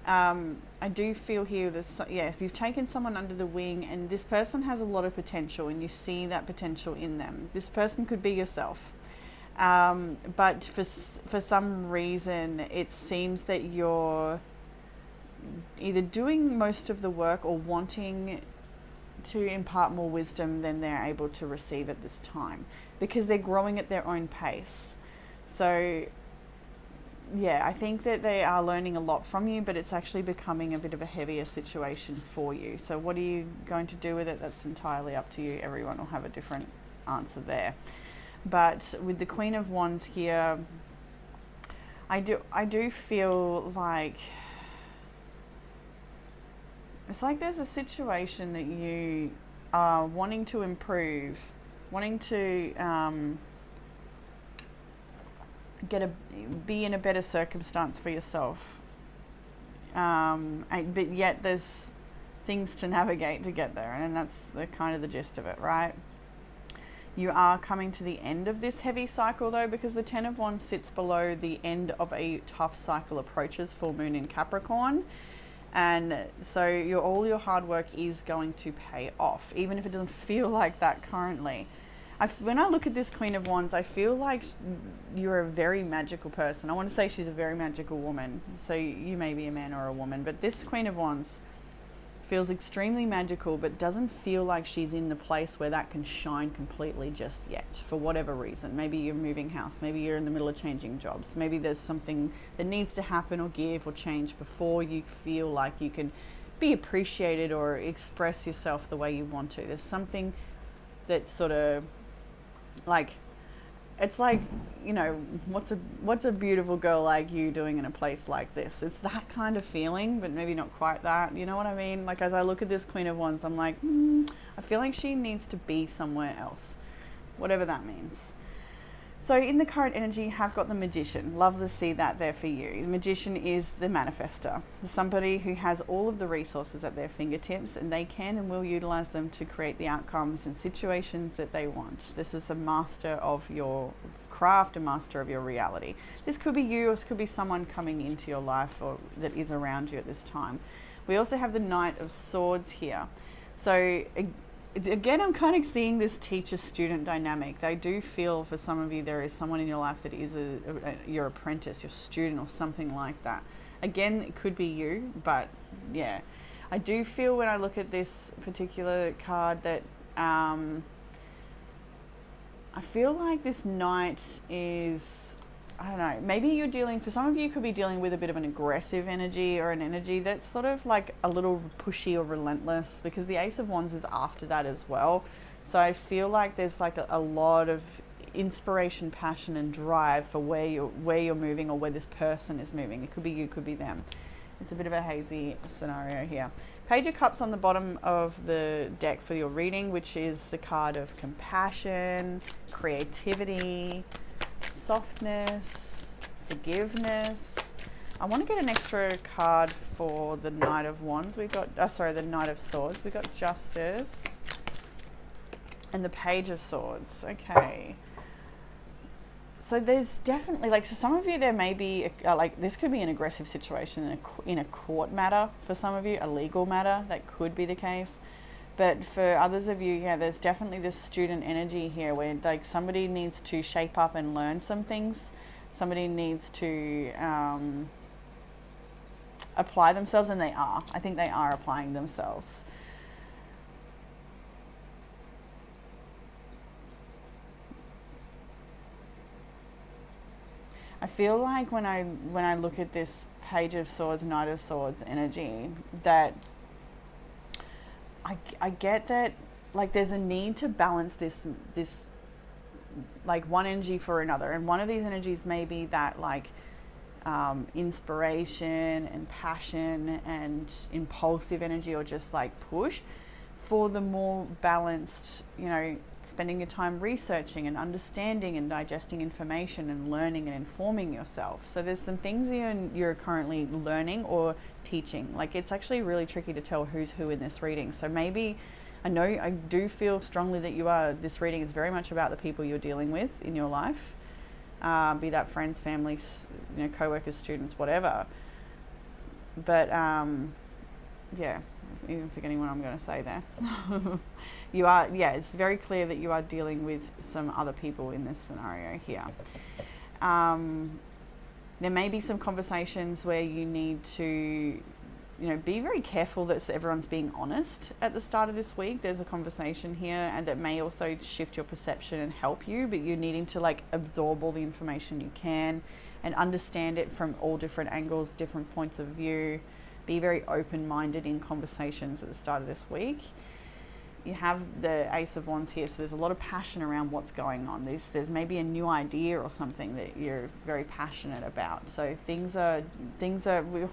I do feel here this, yes, you've taken someone under the wing, and this person has a lot of potential, and you see that potential in them. This person could be yourself, but for some reason it seems that you're either doing most of the work or wanting to impart more wisdom than they're able to receive at this time, because they're growing at their own pace. So yeah, I think that they are learning a lot from you, but it's actually becoming a bit of a heavier situation for you. So what are you going to do with it? That's entirely up to you. Everyone will have a different answer there. But with the Queen of Wands here, I do feel like it's like there's a situation that you are wanting to improve, wanting to be in a better circumstance for yourself, but yet there's things to navigate to get there, and that's the kind of the gist of it, right? You are coming to the end of this heavy cycle though, because the Ten of Wands sits below the end of a tough cycle, approaches full moon in Capricorn, and so all your hard work is going to pay off, even if it doesn't feel like that currently. When I look at this Queen of Wands, I feel like you're a very magical person. I want to say she's a very magical woman. So you may be a man or a woman, but this Queen of Wands feels extremely magical, but doesn't feel like she's in the place where that can shine completely just yet, for whatever reason. Maybe you're moving house, maybe you're in the middle of changing jobs, maybe there's something that needs to happen or give or change before you feel like you can be appreciated or express yourself the way you want to. There's something that's sort of like, it's like, you know, what's a beautiful girl like you doing in a place like this? It's that kind of feeling, but maybe not quite that. You know what I mean? Like, as I look at this Queen of Wands, I'm like, I feel like she needs to be somewhere else, whatever that means. So in the current energy, you have got the Magician. Love to see that there for you. The Magician is the manifester, somebody who has all of the resources at their fingertips, and they can and will utilize them to create the outcomes and situations that they want. This is a master of your craft a master of your reality. This could be you, or this could be someone coming into your life or that is around you at this time. We also have the Knight of Swords here. So again, I'm kind of seeing this teacher-student dynamic. I do feel for some of you there is someone in your life that is your apprentice, your student, or something like that. Again, it could be you, but yeah. I do feel when I look at this particular card that I feel like this Knight is, I don't know, maybe you're dealing, for some of you could be dealing with a bit of an aggressive energy, or an energy that's sort of like a little pushy or relentless, because the Ace of Wands is after that as well. So I feel like there's like a lot of inspiration, passion and drive for where you're moving, or where this person is moving. It could be you, could be them. It's a bit of a hazy scenario here. Page of Cups on the bottom of the deck for your reading, which is the card of compassion, creativity, softness, forgiveness. I want to get an extra card for the Knight of Wands. We got, the Knight of Swords. We got Justice and the Page of Swords. Okay. So there's definitely, like, for some of you, there may be, like, this could be an aggressive situation in a court matter for some of you, a legal matter. That could be the case. But for others of you, yeah, there's definitely this student energy here where, like, somebody needs to shape up and learn some things. Somebody needs to apply themselves, and they are. I think they are applying themselves. I feel like when I look at this Page of Swords, Knight of Swords energy, that I get that, like, there's a need to balance this like one energy for another, and one of these energies may be that, like, inspiration and passion and impulsive energy, or just like push, for the more balanced, spending your time researching and understanding and digesting information and learning and informing yourself. So there's some things you're currently learning or teaching. Like, it's actually really tricky to tell who's who in this reading. So maybe, I do feel strongly that this reading is very much about the people you're dealing with in your life, be that friends, families, co-workers, students, whatever. But yeah, even forgetting what I'm going to say there. It's very clear that you are dealing with some other people in this scenario here. There may be some conversations where you need to, be very careful that everyone's being honest at the start of this week. There's a conversation here, and that may also shift your perception and help you, but you're needing to, like, absorb all the information you can and understand it from all different angles, different points of view. Be very open-minded in conversations at the start of this week. You have the Ace of Wands here, so there's a lot of passion around what's going on. There's maybe a new idea or something that you're very passionate about. So things are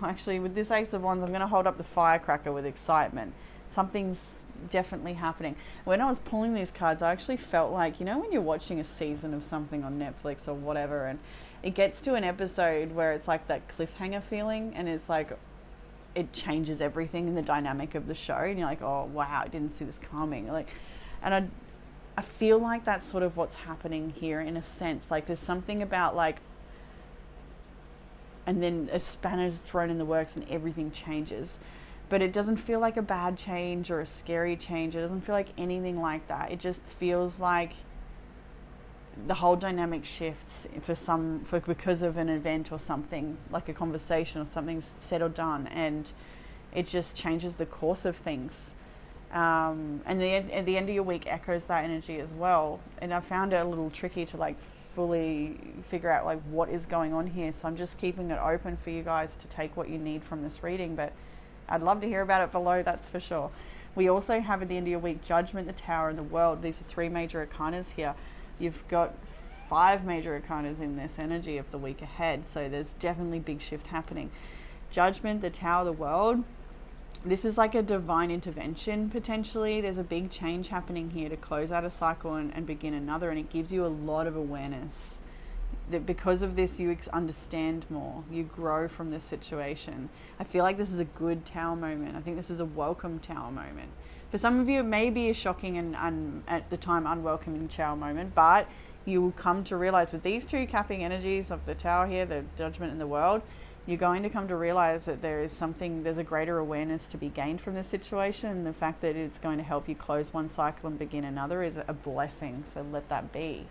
actually, with this Ace of Wands, I'm going to hold up the firecracker with excitement. Something's definitely happening. When I was pulling these cards, I actually felt like, when you're watching a season of something on Netflix or whatever, and it gets to an episode where it's like that cliffhanger feeling, and it's like, it changes everything in the dynamic of the show, and you're like, oh wow, I didn't see this coming. And I feel like that's sort of what's happening here, in a sense. Like, there's something about, like, and then a spanner's thrown in the works and everything changes, but it doesn't feel like a bad change or a scary change. It doesn't feel like anything like that. It just feels like the whole dynamic shifts because of an event or something, like a conversation or something said or done, and it just changes the course of things. And at the end of your week echoes that energy as well. And I found it a little tricky to, like, fully figure out, like, what is going on here. So I'm just keeping it open for you guys to take what you need from this reading, but I'd love to hear about it below, that's for sure. We also have, at the end of your week, Judgment, the Tower, and the World. These are 3 major arcanas here. You've got 5 major arcanas in this energy of the week ahead, so there's definitely big shift happening. Judgment, the Tower, the World. This is like a divine intervention, potentially. There's a big change happening here to close out a cycle and begin another, and it gives you a lot of awareness. That because of this, you understand more. You grow from this situation. I feel like this is a good Tower moment. I think this is a welcome Tower moment. For some of you, it may be a shocking and at the time unwelcoming Tower moment, but you will come to realize with these two capping energies of the Tower here, the Judgment and the World, you're going to come to realize that there's a greater awareness to be gained from this situation, and the fact that it's going to help you close one cycle and begin another is a blessing. So let that be.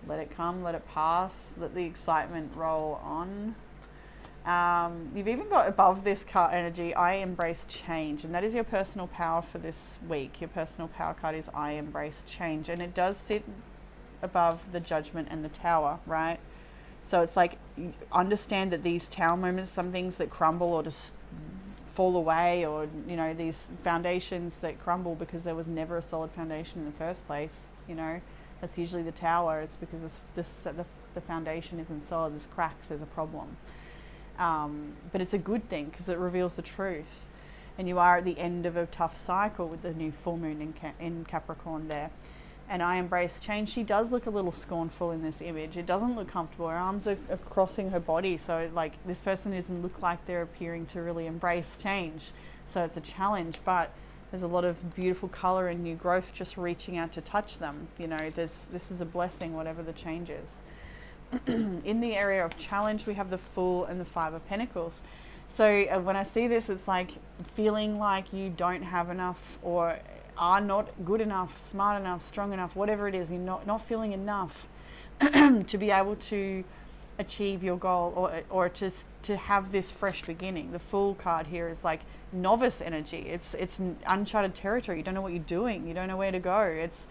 Let it come, let it pass, let the excitement roll on. You've even got above this card energy, I embrace change, and that is your personal power for this week. Your personal power card is I embrace change, and it does sit above the Judgment and the Tower, right? So it's like, understand that these Tower moments, some things that crumble or just fall away, or these foundations that crumble because there was never a solid foundation in the first place, that's usually the Tower. It's because the foundation isn't solid, there's cracks, there's a problem. But it's a good thing because it reveals the truth, and you are at the end of a tough cycle with the new full moon in Capricorn there. And I embrace change. She does look a little scornful in this image. It doesn't look comfortable. Her arms are crossing her body, so like this person doesn't look like they're appearing to really embrace change. So it's a challenge, but there's a lot of beautiful color and new growth just reaching out to touch them. This is a blessing, whatever the change is. In the area of challenge, we have the Fool and the Five of Pentacles. So when I see this, it's like feeling like you don't have enough, or are not good enough, smart enough, strong enough, whatever it is, you're not feeling enough to be able to achieve your goal, or just to have this fresh beginning. The Fool card here is like novice energy. It's uncharted territory. You don't know what you're doing. You don't know where to go. It's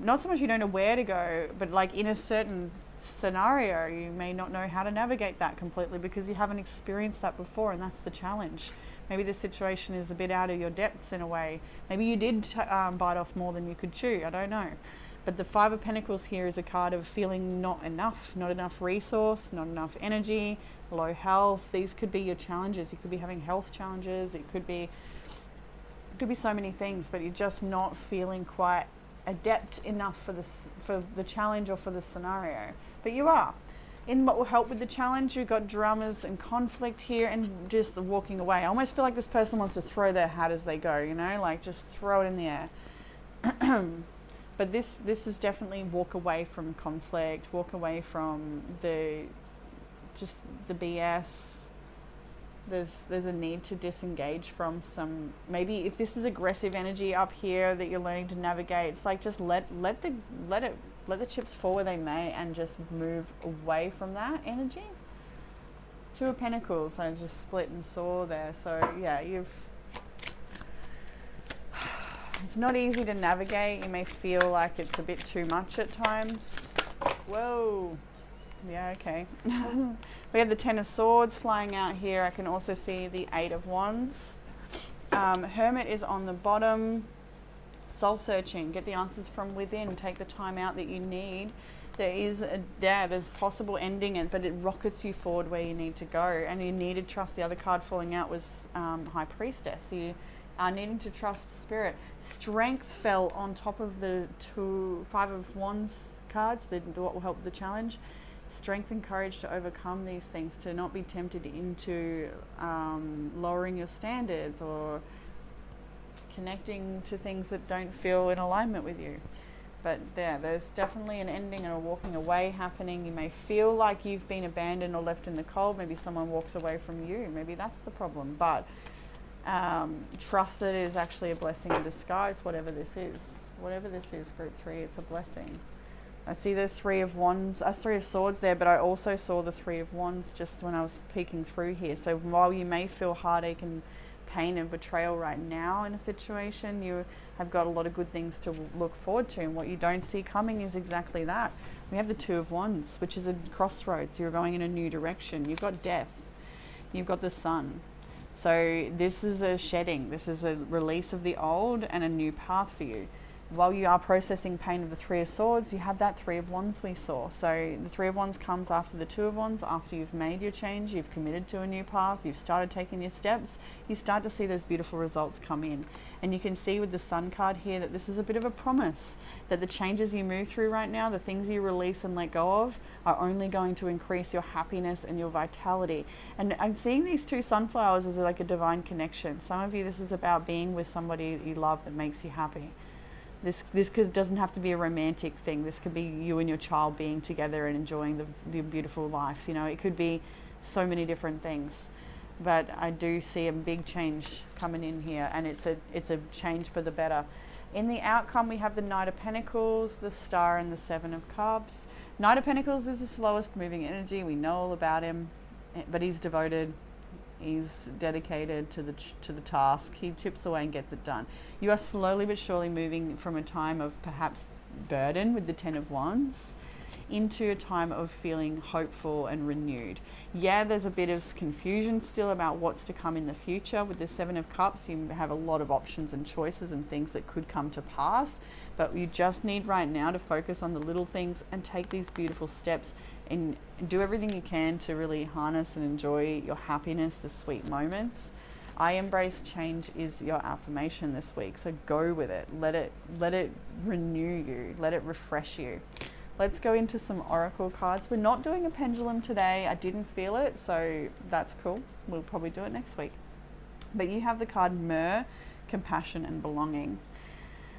not so much you don't know where to go, but like in a certain scenario, you may not know how to navigate that completely because you haven't experienced that before, and that's the challenge. Maybe the situation is a bit out of your depths in a way. Maybe you did bite off more than you could chew. I don't know. But the Five of Pentacles here is a card of feeling not enough resource, not enough energy, low health. These could be your challenges. You could be having health challenges. It could be so many things, but you're just not feeling quite adept enough for the challenge or for the scenario. But you are. In what will help with the challenge, you've got dramas and conflict here, and just the walking away. I almost feel like this person wants to throw their hat as they go, like just throw it in the air. But this is definitely walk away from conflict, walk away from the BS. There's a need to disengage from some, maybe if this is aggressive energy up here that you're learning to navigate, it's like just let the chips fall where they may, and just move away from that energy. Two of Pentacles, I just split and saw there. So yeah, it's not easy to navigate. You may feel like it's a bit too much at times. Whoa. Yeah, okay. We have the Ten of Swords flying out here. I can also see the Eight of Wands. Hermit is on the bottom. Soul searching. Get the answers from within. Take the time out that you need. There's possible ending, but it rockets you forward where you need to go. And you need to trust. The other card falling out was High Priestess. So you are needing to trust Spirit. Strength fell on top of the Five of Wands cards. What will help the challenge. Strength and courage to overcome these things, to not be tempted into lowering your standards or connecting to things that don't feel in alignment with you. But there's definitely an ending and a walking away happening. You may feel like you've been abandoned or left in the cold. Maybe someone walks away from you. Maybe that's the problem. But trust that it is actually a blessing in disguise, whatever this is. Whatever this is, Group 3, it's a blessing. I see the Three of Swords there, but I also saw the Three of Wands just when I was peeking through here. So while you may feel heartache and pain and betrayal right now in a situation, you have got a lot of good things to look forward to, and what you don't see coming is exactly that. We have the Two of Wands, which is a crossroads. You're going in a new direction. You've got death. You've got the sun. So this is a shedding. This is a release of the old and a new path for you. While you are processing pain of the Three of Swords, you have that Three of Wands we saw. So the Three of Wands comes after the Two of Wands. After you've made your change, you've committed to a new path, you've started taking your steps, you start to see those beautiful results come in. And you can see with the Sun card here that this is a bit of a promise, that the changes you move through right now, the things you release and let go of, are only going to increase your happiness and your vitality. And I'm seeing these two sunflowers as like a divine connection. Some of you, this is about being with somebody you love that makes you happy. Doesn't have to be a romantic thing. This could be you and your child being together and enjoying the beautiful life. It could be so many different things. But I do see a big change coming in here, and it's a change for the better. In the outcome, we have the Knight of Pentacles, the Star, and the Seven of Cups. Knight of Pentacles is the slowest moving energy. We know all about him, but he's devoted. He's dedicated to the task. He chips away and gets it done. You are slowly but surely moving from a time of perhaps burden with the Ten of Wands into a time of feeling hopeful and renewed. Yeah, there's a bit of confusion still about what's to come in the future. With the Seven of Cups, you have a lot of options and choices and things that could come to pass, but you just need right now to focus on the little things and take these beautiful steps and do everything you can to really harness and enjoy your happiness, the sweet moments. I embrace change is your affirmation this week, so go with it. Let it renew you. Let it refresh you. Let's go into some oracle cards. We're not doing a pendulum today. I didn't feel it, so that's cool. We'll probably do it next week. But you have the card Myrrh, Compassion and Belonging.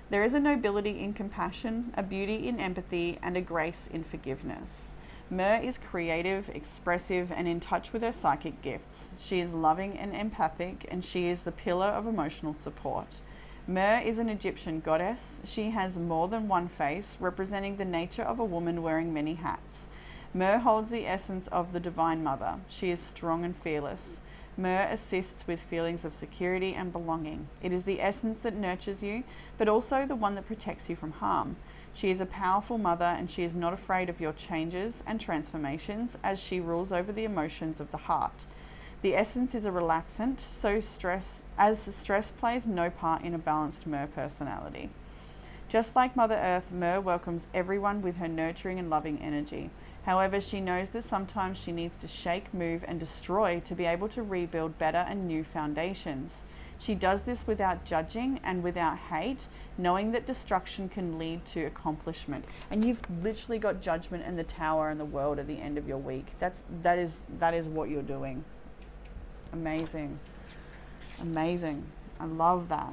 There is a nobility in compassion, a beauty in empathy, and a grace in forgiveness. Myrrh is creative, expressive, and in touch with her psychic gifts. She is loving and empathic, and she is the pillar of emotional support. Myrrh is an Egyptian goddess. She has more than one face, representing the nature of a woman wearing many hats. Myrrh holds the essence of the Divine Mother. She is strong and fearless. Myrrh assists with feelings of security and belonging. It is the essence that nurtures you, but also the one that protects you from harm. She is a powerful mother, and she is not afraid of your changes and transformations as she rules over the emotions of the heart. The essence is a relaxant, so stress plays no part in a balanced Myrrh personality. Just like Mother Earth, Myrrh welcomes everyone with her nurturing and loving energy. However, she knows that sometimes she needs to shake, move, and destroy to be able to rebuild better and new foundations. She does this without judging and without hate, knowing that destruction can lead to accomplishment. And you've literally got Judgment and the Tower and the World at the end of your week. That is what you're doing. Amazing. I love that.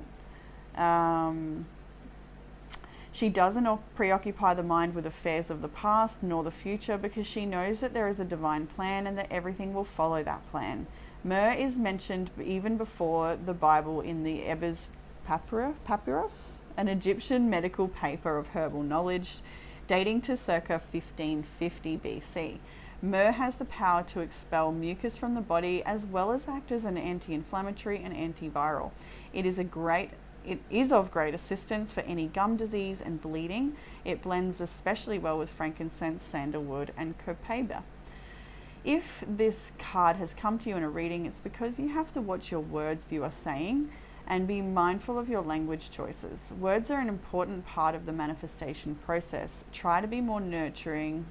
She doesn't preoccupy the mind with affairs of the past nor the future, because she knows that there is a divine plan and that everything will follow that plan. Myrrh is mentioned even before the Bible in the Ebers Papyrus, an Egyptian medical paper of herbal knowledge dating to circa 1550 BC. Myrrh has the power to expel mucus from the body, as well as act as an anti-inflammatory and antiviral. It is of great assistance for any gum disease and bleeding. It blends especially well with frankincense, sandalwood, and copaiba. If this card has come to you in a reading, it's because you have to watch your words you are saying and be mindful of your language choices. Words are an important part of the manifestation process. Try a more nurturing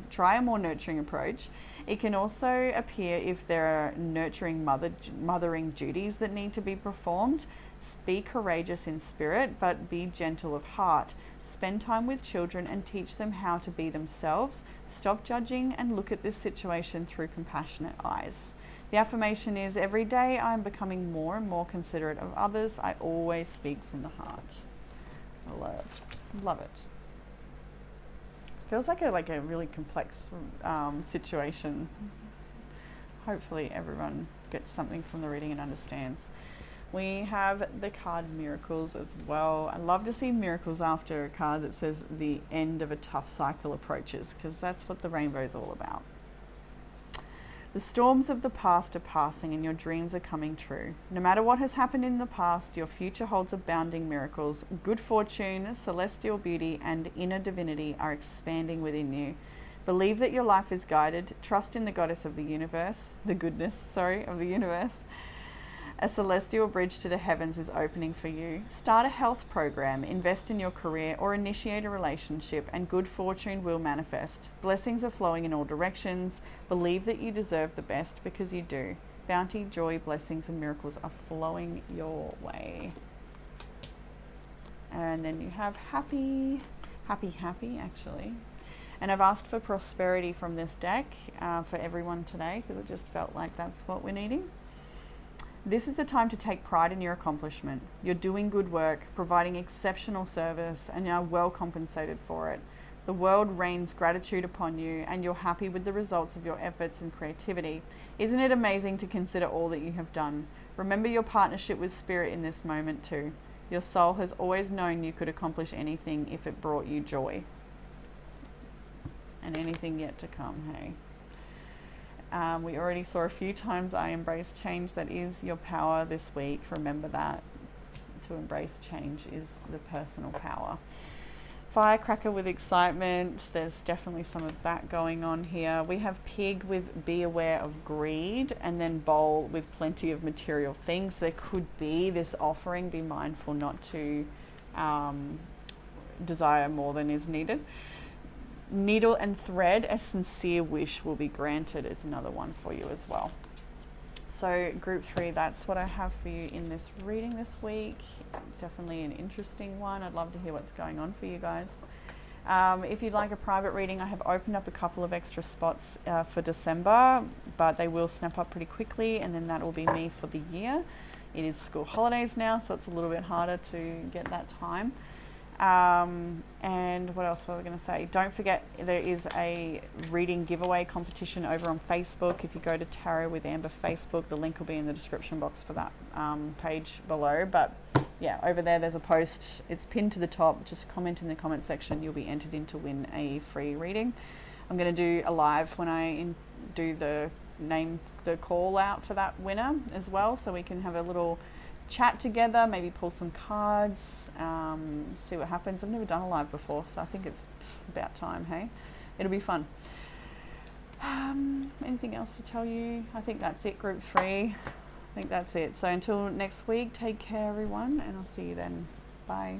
approach. It can also appear if there are nurturing mothering duties that need to be performed. Be courageous in spirit, but be gentle of heart. Spend time with children and teach them how to be themselves. Stop judging and look at this situation through compassionate eyes. The affirmation is, every day I am becoming more and more considerate of others. I always speak from the heart. I love it. Feels like a really complex situation. Hopefully everyone gets something from the reading and understands. We have the card Miracles as well. I love to see miracles after a card that says the end of a tough cycle approaches, because that's what the rainbow is all about. The storms of the past are passing and your dreams are coming true. No matter what has happened in the past, your future holds abounding miracles. Good fortune, celestial beauty, and inner divinity are expanding within you. Believe that your life is guided. Trust in the goddess of the universe, the goodness, of the universe. A celestial bridge to the heavens is opening for you. Start a health program, invest in your career, or initiate a relationship, and good fortune will manifest. Blessings are flowing in all directions. Believe that you deserve the best, because you do. Bounty, joy, blessings, and miracles are flowing your way. And then you have happy actually. And I've asked for prosperity from this deck for everyone today, because it just felt like that's what we're needing. This is the time to take pride in your accomplishment. You're doing good work, providing exceptional service, and you are well compensated for it. The world rains gratitude upon you, and you're happy with the results of your efforts and creativity. Isn't it amazing to consider all that you have done? Remember your partnership with Spirit in this moment too. Your soul has always known you could accomplish anything if it brought you joy. And anything yet to come, hey? We already saw a few times I embrace change. That is your power this week. Remember that. To embrace change is the personal power. Firecracker with excitement. There's definitely some of that going on here. We have Pig with be aware of greed, and then Bowl with plenty of material things. There could be this offering. Be mindful not to desire more than is needed. Needle and thread, a sincere wish will be granted, is another one for you as well. So group 3, that's what I have for you in this reading this week. Definitely an interesting one. I'd love to hear what's going on for you guys. If you'd like a private reading, I have opened up a couple of extra spots for December, but they will snap up pretty quickly, and then that will be me for the year. It is school holidays now, so it's a little bit harder to get that time. And what else were we going to say? Don't forget, there is a reading giveaway competition over on Facebook. If you go to Tarot with Amber Facebook, the link will be in the description box for that page below. But yeah, over there, there's a post. It's pinned to the top. Just comment in the comment section. You'll be entered in to win a free reading. I'm going to do a live when I do the call out for that winner as well, so we can have a little chat together, maybe pull some cards, see what happens. I've never done a live before, so I think it's about time, hey? It'll be fun. Anything else to tell you? I think that's it, group 3. I think that's it. So until next week, take care, everyone, and I'll see you then. Bye.